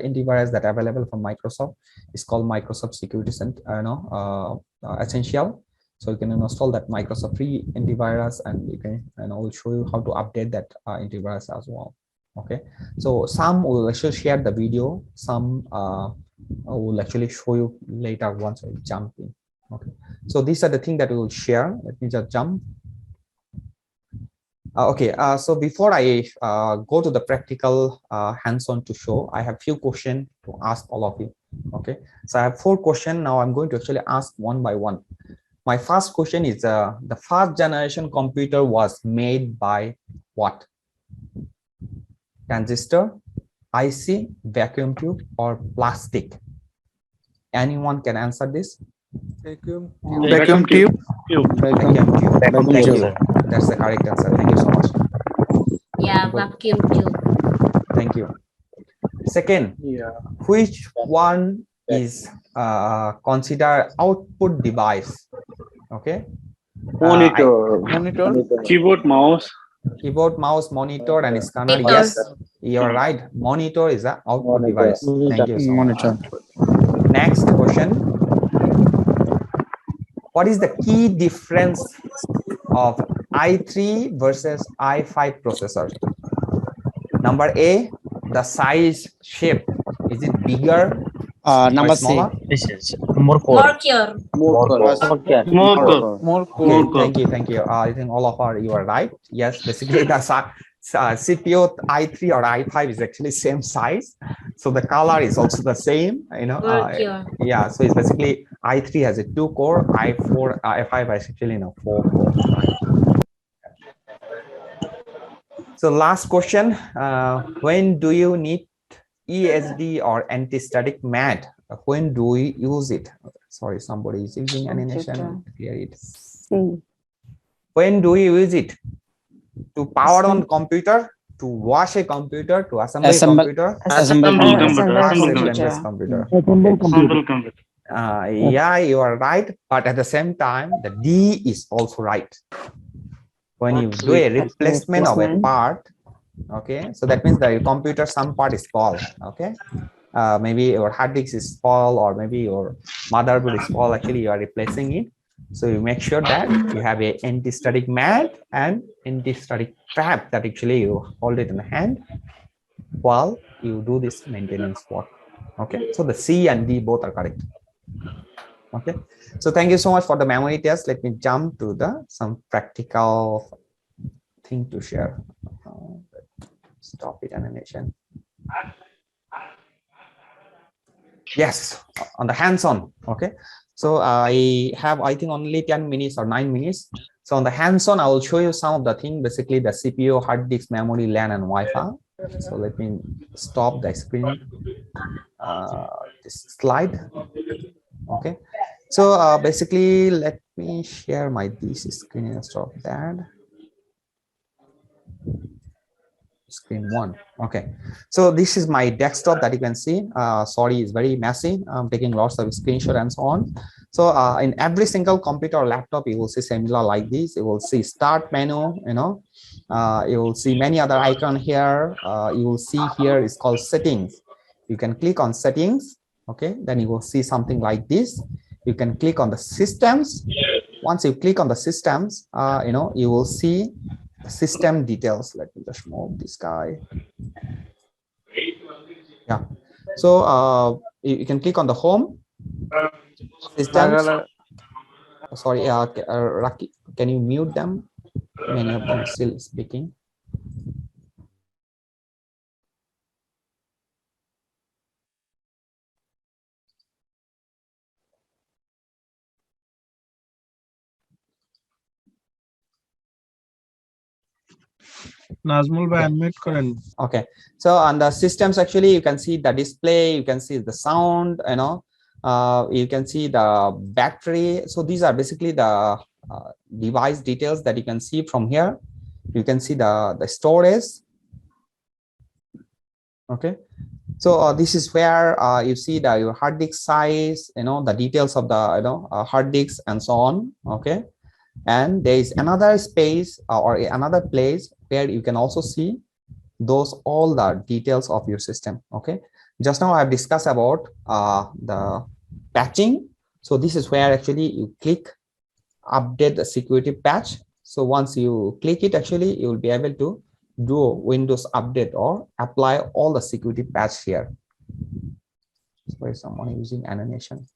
S1: antivirus that available from Microsoft. It's called Microsoft Security Essential. So you can install that Microsoft free antivirus, and you can, I will show you how to update that antivirus as well. Okay, so some will actually share the video, some will actually show you later once I jump in. Okay, so these are the things that we will share. Let me just jump. Okay, so before I go to the practical hands-on to show, I have few questions to ask all of you. Okay, so I have 4 questions. Now I'm going to actually ask one by one. My first question is the first generation computer was made by what? Transistor, IC, vacuum tube, or plastic? Anyone can answer this?
S7: Vacuum
S3: Vacuum
S7: tube.
S1: Vacuum tube.
S7: Vacuum
S1: Thank
S7: tube.
S1: you. That's the correct answer. Thank you so much.
S8: Yeah, vacuum tube.
S1: Thank you. Second, which one is considered output device? Okay.
S6: Monitor.
S3: Keyboard, mouse.
S1: Keyboard, mouse, monitor, and scanner.
S8: Monitor.
S1: Yes, you're right. Monitor is an output device. Thank you so much.
S7: Monitor.
S1: Next question. What is the key difference of i3 versus i5 processors? Number A, the size shape. Is it bigger or
S7: Number C.
S1: smaller?
S8: More cure.
S6: More
S1: Okay, thank you. I think all of you are right. Yes, basically the CPU i3 or i5 is actually same size, so the color is also the same. You know,
S8: More cure.
S1: yeah. So it's basically i3 has a 2 core, i5 has actually 4 core. So last question: when do you need ESD or anti-static mat? When do we use it? Sorry, somebody is using animation. Clear it. When do we use it? To power on computer, to wash a computer, to assemble a computer,
S7: Assemble
S1: computer.
S3: Computer.
S1: Yeah, you are right, but at the same time, the D is also right. When you do a replacement of a part, okay, so that means the computer some part is spoiled. Okay, maybe your hard disk is spoiled, or maybe your motherboard is spoiled. Actually, you are replacing it. So you make sure that you have a anti-static mat and anti-static trap that actually you hold it in the hand while you do this maintenance work. Okay, so the C and D both are correct. Okay, so thank you so much for the memory test. Let me jump to the some practical thing to share. Stop it animation. Yes, on the hands-on. Okay, so I have, I think, only 10 minutes or 9 minutes. So on the hands-on, I will show you some of the things, basically the CPU, hard disk, memory, LAN, and Wi-Fi. So let me stop the screen, this slide. Okay, so basically, let me share my this screen instead of that. Screen 1. Okay, so this is my desktop that you can see. Sorry, it's very messy. I'm taking lots of screenshots and so on. So in every single computer or laptop, you will see similar like this. You will see start menu, you know, you will see many other icons here. You will see here is called settings. You can click on settings. Okay, then you will see something like this. You can click on the systems. Once you click on the systems, you know, you will see system details. Let me just move this guy. Yeah, so you can click on the home systems. Sorry, Raki, can you mute them? Many of them are still speaking.
S9: Nazmul bhai unmute karen.
S1: Okay, so on the systems, actually you can see the display, you can see the sound, you know, you can see the battery. So these are basically the device details that you can see from here. You can see the storage. Okay, so this is where you see your hard disk size, you know, the details of the hard disk and so on. Okay, and there is another space or another place where you can also see those all the details of your system. Okay, just now I've discussed about the patching. So this is where actually you click update the security patch. So once you click it, actually you will be able to do Windows update or apply all the security patch here. Sorry, someone using animation.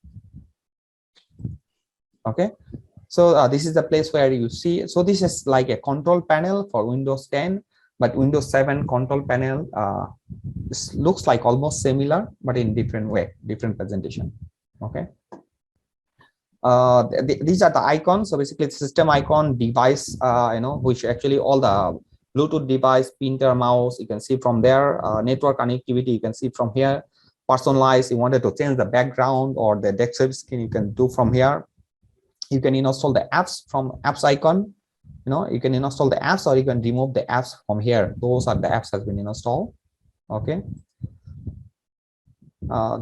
S1: Okay, So this is the place where you see, so this is like a control panel for Windows 10, but Windows 7 control panel looks like almost similar, but in different way, different presentation. Okay. These are the icons. So basically system icon, device, which actually all the Bluetooth device, printer, mouse, you can see from there. Network connectivity, you can see from here. Personalize, you wanted to change the background or the desktop screen, you can do from here. You can install the apps from apps icon. You can install the apps, or you can remove the apps from here. Those are the apps has been installed. Okay.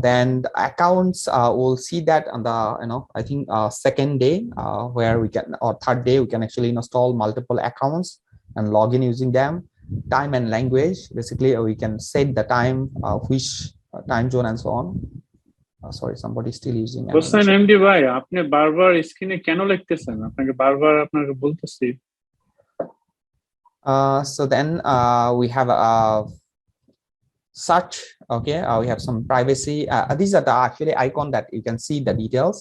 S1: Then the accounts, we'll see that on the I think second day, where we can, or third day, we can actually install multiple accounts and log in using them. Time and language, basically we can set the time, which time zone and so on. Sorry, somebody still using
S3: Hossain MD ভাই, আপনি বারবার স্ক্রিনে কেন লিখতেছেন? আপনাকে বারবার আপনাকে বলতেছি।
S1: So then we have search. Okay, we have some privacy. These are the actually icon that you can see the details.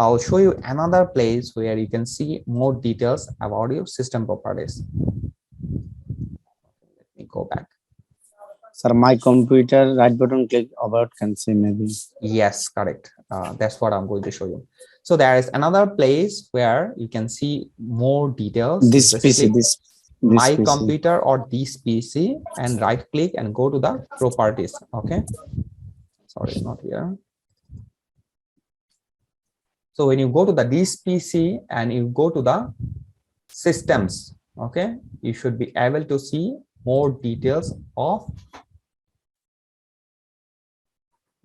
S1: I'll show you another place where you can see more details about your system properties. Let me go back.
S2: Sir, my computer, right button click about can see maybe.
S1: Yes, correct. That's what I'm going to show you. So there is another place where you can see more details.
S2: This PC, this
S1: my
S2: PC.
S1: computer or this PC, and right click and go to the properties. Okay. Sorry, not here. So when you go to the this PC and you go to the systems, okay, you should be able to see more details of.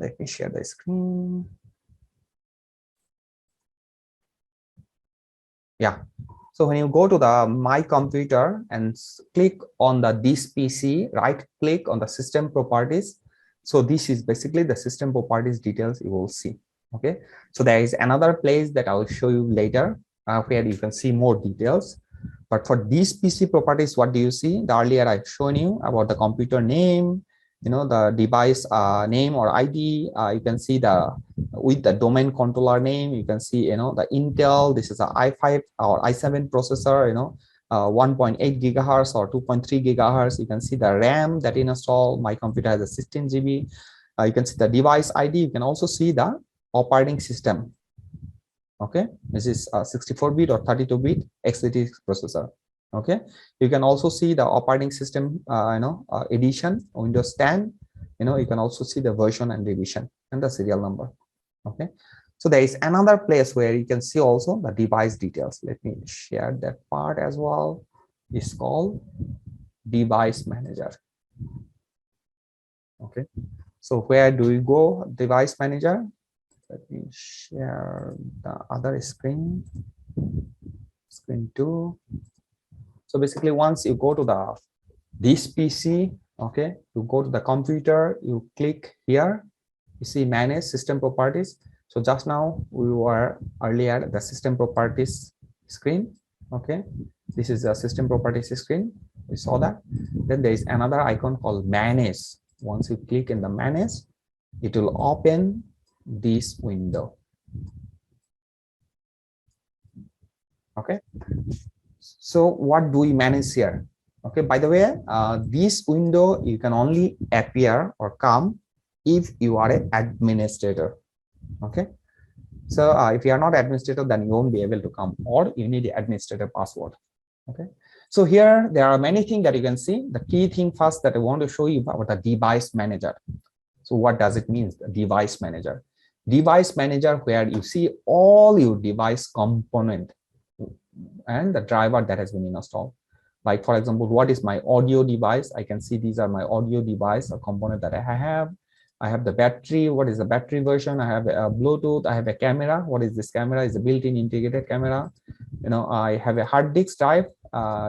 S1: Let me share the screen. Yeah. So when you go to the my computer and click on the this PC, right click on the system properties. So this is basically the system properties details you will see. Okay. So there is another place that I will show you later, where you can see more details. But for these PC properties, what do you see? The earlier I've shown you about the computer name, the device name or ID. You can see with the domain controller name, you can see, the Intel, this is a i5 or i7 processor, 1.8 gigahertz or 2.3 gigahertz. You can see the RAM that installed. My computer has a 16 GB. You can see the device ID. You can also see the operating system. Okay, this is 64-bit or 32-bit x86 processor. Okay, you can also see the operating system, edition, Windows 10. You can also see the version and revision and the serial number. Okay, so there is another place where you can see also the device details. Let me share that part as well. It's called device manager. Okay, so where do we go? Device manager. Let me share the other screen 2. So basically, once you go to this PC, okay, you go to the computer, you click here, you see manage system properties. So just now we were earlier the system properties screen. Okay, this is the system properties screen. We saw that. Then there is another icon called manage. Once you click in the manage, it will open this window. Okay. So what do we manage here? Okay, by the way, this window you can only appear or come if you are an administrator. Okay, so if you are not administrator, then you won't be able to come, or you need the administrator password. Okay, so here there are many things that you can see. The key thing first that I want to show you about the device manager. So what does it mean, the device manager? Device manager, where you see all your device component and the driver that has been installed. Like for example, what is my audio device? I can see these are my audio device or component that I have. I have the battery. What is the battery version? I have a Bluetooth. I have a camera. What is this camera? Is a built-in integrated camera. I have a hard disk drive.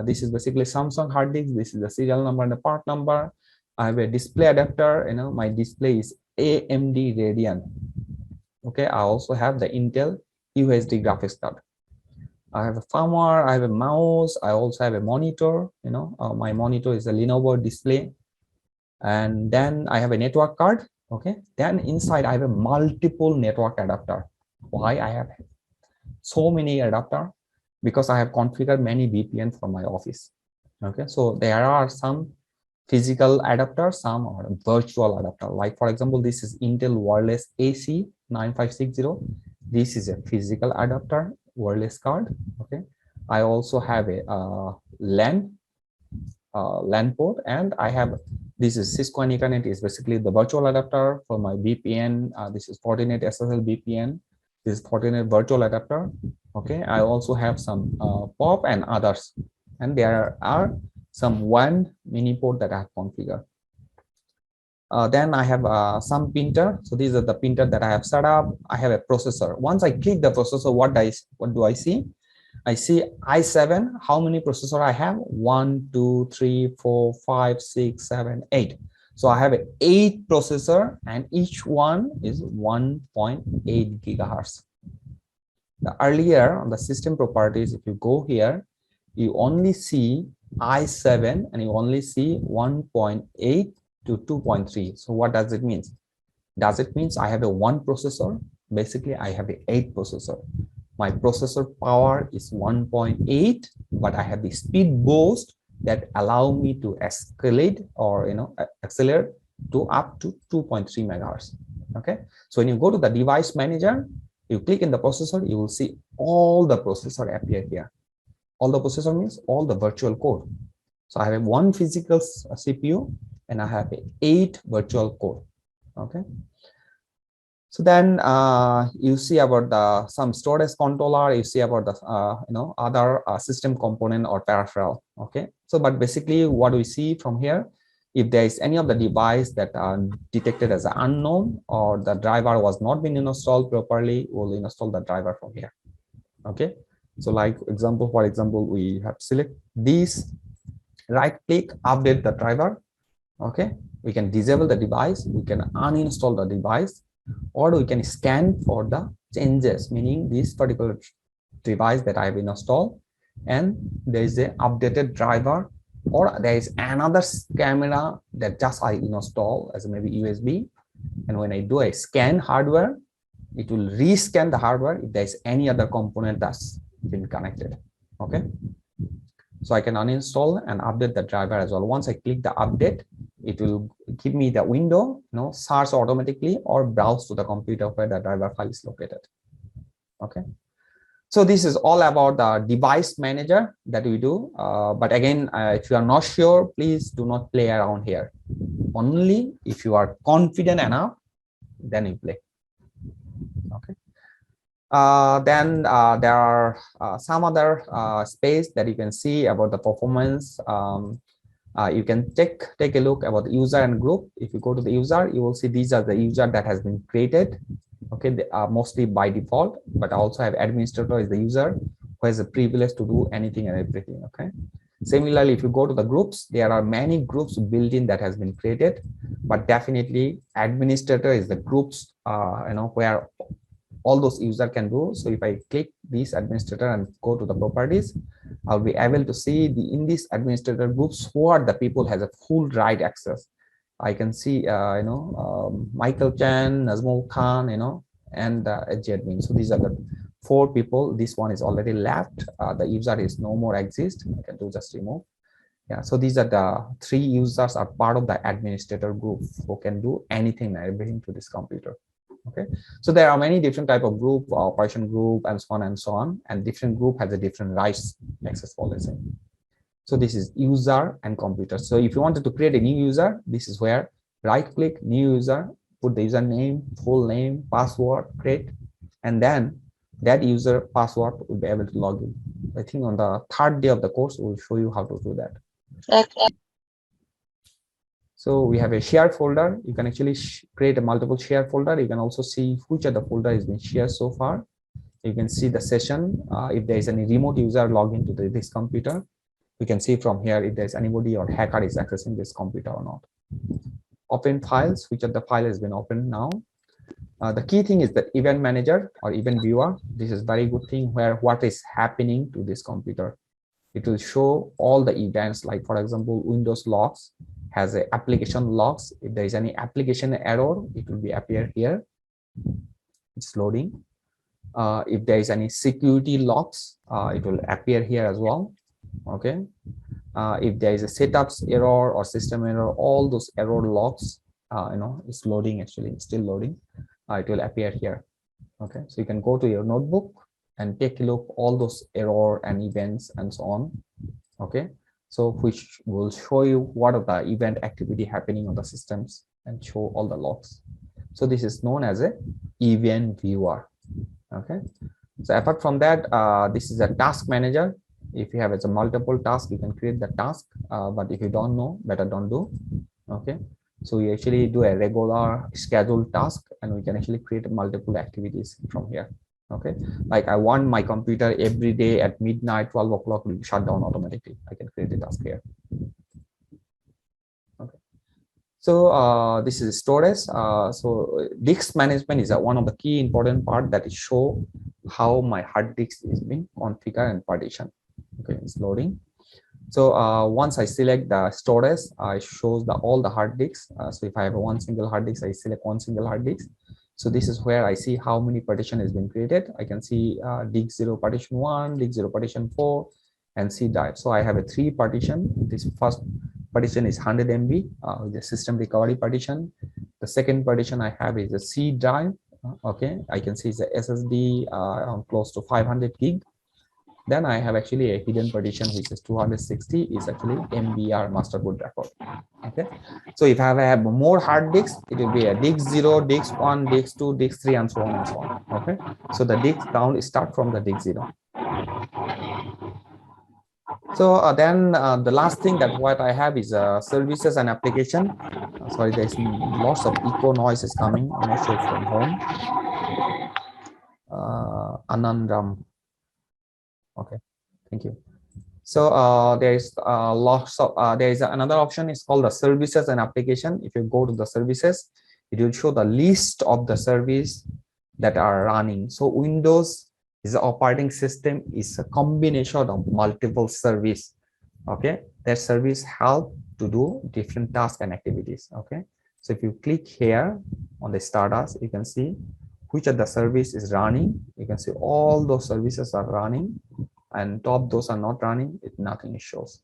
S1: This is basically Samsung hard disk. This is the serial number and the part number. I have a display adapter. My display is AMD Radeon. Okay, I also have the Intel UHD graphics card. I have a firmware, I have a mouse, I also have a monitor. My monitor is a Lenovo display. And then I have a network card. Okay, then inside I have a multiple network adapter. Why I have so many adapter? because I have configured many VPN for my office. Okay, so there are some physical adapters, some are virtual adapter. Like for example, this is Intel wireless AC 9560. This is a physical adapter, wireless card. Okay, I also have a LAN port, and I have this is Cisco and Ethernet is basically the virtual adapter for my VPN. This is Fortinet SSL VPN. This is Fortinet virtual adapter. Okay, I also have some POP and others, and there are some WAN mini port that I have configured. Then I have some printer. So these are the printer that I have set up. I have a processor. Once I click the processor, what do I see? I see i7. How many processor I have? 1, 2, 3, 4, 5, 6, 7, 8. So I have 8 processor, and each one is 1.8 gigahertz. The earlier on the system properties, if you go here, you only see i7 and you only see 1.8 to 2.3. So what does it mean? Does it mean I have a 1 processor? Basically, I have a 8 processor. My processor power is 1.8, but I have the speed boost that allow me to escalate or accelerate to up to 2.3 megahertz. Okay, so when you go to the device manager, you click in the processor, you will see all the processor appear here. All the processor means all the virtual core. So I have 1 physical CPU and I have 8 virtual core. Okay. So then you see about some storage controller, you see about the other system component or peripheral. Okay. So but basically what we see from here, if there is any of the device that are detected as unknown or the driver was not been installed properly, we'll install the driver from here. Okay. So like example, for example, we have select this, right click, update the driver. Okay. We can disable the device, we can uninstall the device, or we can scan for the changes, meaning this particular device that I have installed and there is a updated driver, or there is another camera that just I install as maybe USB, and when I do a scan hardware, it will rescan the hardware if there is any other component that's been connected. Okay, so I can uninstall and update the driver as well. Once I click the update, it will give me the window, search automatically or browse to the computer where the driver file is located. Okay, so this is all about the device manager that we do. But again, if you are not sure, please do not play around here. Only if you are confident enough, then you play. Okay. Then there are some other space that you can see about the performance. You can take a look about the user and group. If you go to the user, you will see these are the user that has been created. Okay, they are mostly by default, but I also have administrator is the user who has the privilege to do anything and everything. Okay. Similarly, if you go to the groups, there are many groups built in that has been created, but definitely administrator is the groups where all those user can do. So if I click this administrator and go to the properties, I'll be able to see in this administrator groups who are the people has a full right access. I can see Michael Chan, Nazmul Khan, and admin. So these are the 4 people. This one is already left. The user is no more exist. I can do just remove. Yeah, so these are the 3 users are part of the administrator group who can do anything and everything to this computer. Okay, so there are many different type of group, operation group, and so on, and different group has a different rights access policy. So this is user and computer. So if you wanted to create a new user, this is where right click, new user, put the username, full name, password, create, and then that user password will be able to log in. I think on the 3rd day of the course, we'll show you how to do that. So we have a share folder. You can actually create a multiple share folder. You can also see which of the folder has been shared so far. You can see the session. If there is any remote user log into this computer, we can see from here if there is anybody or hacker is accessing this computer or not. Open files, which of the file has been opened now. The key thing is that event manager or event viewer. This is very good thing where what is happening to this computer. It will show all the events, like for example, Windows logs has a application logs. If there is any application error, it will be appear here. It's loading. If there is any security locks, it will appear here as well. Okay. If there is a setups error or system error, all those error logs, it's loading, actually it's still loading. It will appear here. Okay, so you can go to your notebook and take a look all those error and events and so on. Okay, so which will show you what are the event activity happening on the systems and show all the logs. So this is known as a event viewer. Okay, so apart from that, this is a task manager. If you have a multiple task, you can create the task, but if you don't know, better don't do. Okay, so we actually do a regular scheduled task, and we can actually create multiple activities from here. Okay, like I want my computer every day at midnight, 12 o'clock will shut down automatically. I can create a task here. Okay, so this is storage. So disk management is one of the key important part that is show how my hard disk is being configured and partitioned. Okay, it's loading. So once I select the storage, it shows all the hard disks. So if I have one single hard disk, I select one single hard disk. So this is where I see how many partition has been created. I can see disk 0 partition 1, disk 0 partition 4, and C drive. So I have a 3 partition. This first partition is 100 MB, the system recovery partition. The second partition I have is a C drive. Okay, I can see it's a SSD close to 500 gig. Then I have actually a hidden partition, which is 260, is actually MBR master boot record. Okay, so if I have more hard disks, it will be a disk 0, disk 1, disk 2, disk 3, and so on and so on. Okay, so the disk count start from the disk 0. So then the last thing that what I have is services and application. Sorry, there's lots of echo noise is coming. I'm not sure it's from home. Anandram. Okay, thank you. So there is lots of there is another option. It's called the services and application. If you go to the services, it will show the list of the service that are running. So Windows is the operating system is a combination of multiple service. Okay, that service help to do different tasks and activities. Okay, so if you click here on the Stardust, you can see which of the service is running. You can see all those services are running, and top those are not running. Nothing shows.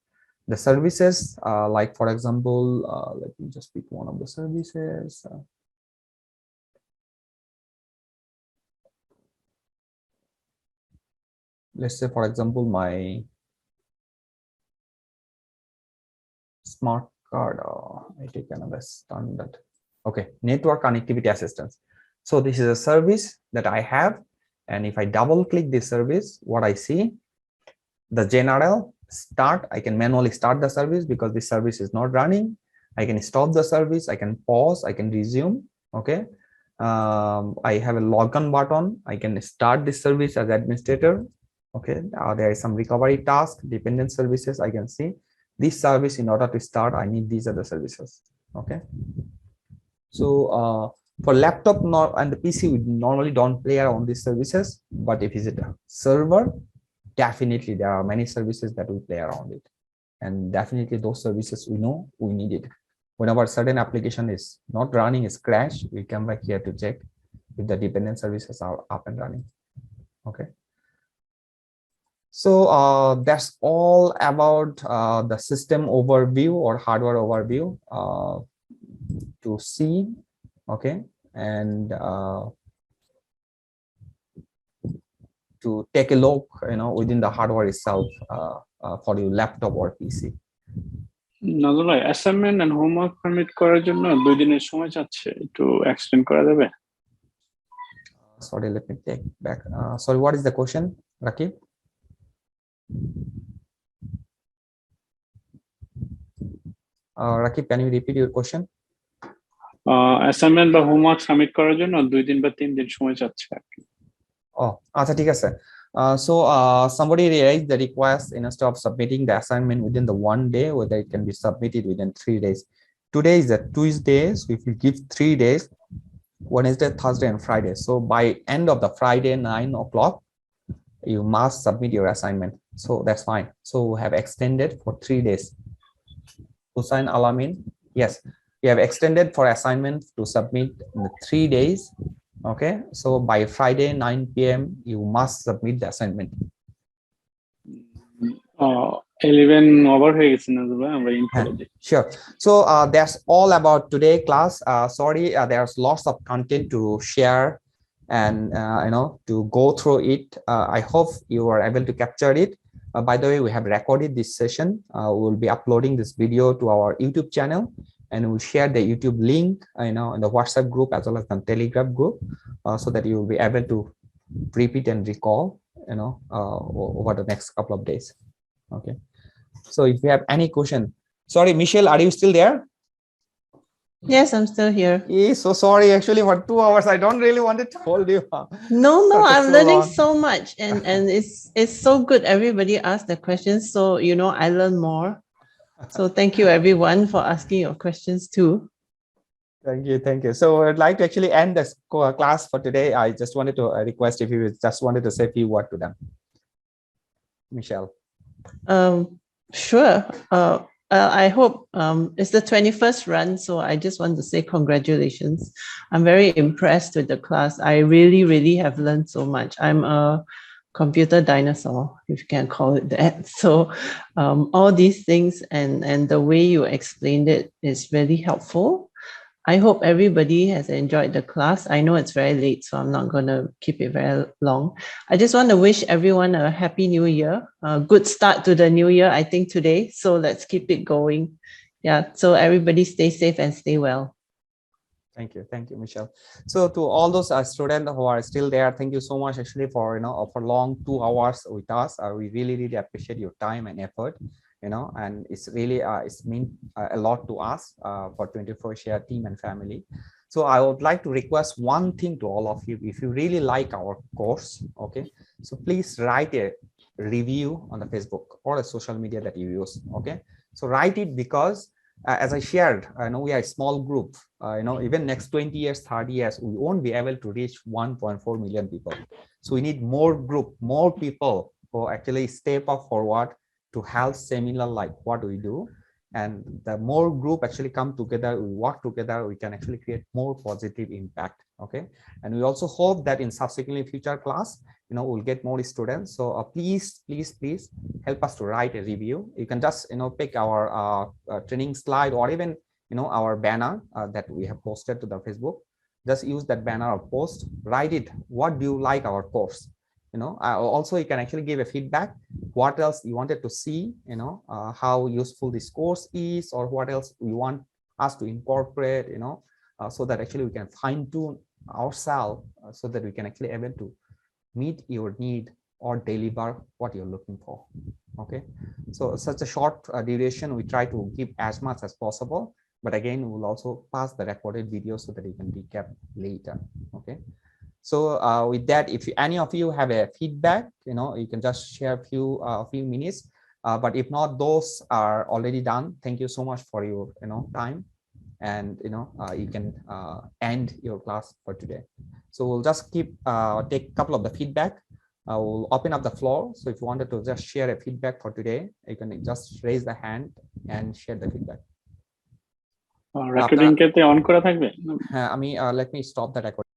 S1: The services, like for example, let me just pick one of the services. Let's say, for example, my smart card. I take another standard. Okay, network connectivity assistance. So this is a service that I have, and if I double click this service, what I see, the general start, I can manually start the service because the service is not running. I can stop the service, I can pause, I can resume. Okay, I have a login button. I can start this service as administrator. Okay, there is some recovery task, dependent services. I can see this service. In order to start, I need these other services. Okay, so for laptop and the PC, we normally don't play around these services, but if it's a server, definitely there are many services that we play around it, and definitely those services we know we need it. Whenever a certain application is not running, is crashed, we come back here to check if the dependent services are up and running. Okay, so that's all about the system overview or hardware overview to see. Okay, and to take a look, within the hardware itself for your laptop or PC.
S3: Nazmul ভাই, assignment and homework submit করার জন্য 2 দিনের সময় চাচ্ছে, একটু extend করা যাবে?
S1: Sorry, let me take back. Sorry, what is the question, Rakib? Rakib, can you repeat your question?
S3: Assignment বা হোমওয়ার্ক সাবমিট করার জন্য 2 দিন বা 3 দিন সময় চাচ্ছে আর কি।
S1: আচ্ছা, ঠিক আছে। So somebody raised the request, instead of submitting the assignment within the 1 day, whether it can be submitted within 3 days. Today is a Tuesday, so if we give 3 days, Wednesday, Thursday, and Friday. So by end of the Friday 9 o'clock, you must submit your assignment. So that's fine. So we have extended for 3 days. Hussain Alamin, yes, we have extended for assignment to submit in the 3 days Okay, so by Friday 9 p.m. you must submit the assignment.
S3: 11 over হয়ে গেছে না ভাই, আমরা in করে দিই।
S1: Sure. So that's all about today class. Sorry, there's lots of content to share and to go through it. I hope you are able to capture it. By the way, we have recorded this session. We'll be uploading this video to our YouTube channel, and we'll share the YouTube link, in the WhatsApp group as well as the Telegram group, so that you will be able to repeat and recall, over the next couple of days. Okay. So if you have any question, sorry, Michelle, are you still there?
S10: Yes, I'm still here.
S1: So sorry, actually for 2 hours, I don't really want to hold you.
S10: No, I'm
S1: so
S10: learning
S1: long.
S10: so much, and it's so good. Everybody asked the questions, so I learn more. So thank you everyone for asking your questions too.
S1: Thank you. So I'd like to actually end this class for today. I just wanted to request if you just wanted to say a few words to them. Michelle.
S10: Sure. I hope it's the 21st run, so I just want to say congratulations. I'm very impressed with the class. I really have learned so much. I'm a computer dinosaur, if you can call it that. So all these things and the way you explained it is really helpful. I hope everybody has enjoyed the class. I know it's very late, so I'm not going to keep it very long. I just want to wish everyone a happy new year, a good start to the new year, I think today. So let's keep it going. Yeah. So everybody stay safe and stay well.
S1: Thank you, Michelle. So to all those students who are still there, thank you so much actually for for long 2 hours with us. We really appreciate your time and effort. And it's really it's mean a lot to us for 24Share team and family. So I would like to request one thing to all of you. If you really like our course, okay, so please write a review on the Facebook or a social media that you use. Okay, so write it, because as I shared, I know we are a small group. Even next 20 years, 30 years, we won't be able to reach 1.4 million people. So we need more group, more people who actually step up forward to help similar like what we do. And the more group actually come together, we work together, we can actually create more positive impact. Okay, and we also hope that in subsequently future class, we'll get more students. So please help us to write a review. You can just pick our training slide, or even our banner that we have posted to the Facebook. Just use that banner or post, write it, what do you like our course. Also you can actually give a feedback, what else you wanted to see, how useful this course is, or what else you want us to incorporate, so that actually we can fine tune ourselves, so that we can actually able to meet your need or deliver what you're looking for. Okay, so such a short duration, we try to give as much as possible, but again we'll also pass the recorded video so that you can recap later. Okay, so with that, if any of you have a feedback, you can just share a few minutes, but if not, those are already done. Thank you so much for your time, and you can end your class for today. So we'll just take a couple of the feedback. We'll open up the floor. So if you wanted to just share a feedback for today, you can just raise the hand and share the feedback.
S3: Recording K on করা থাকবে?
S1: হ্যাঁ, let me stop the recording.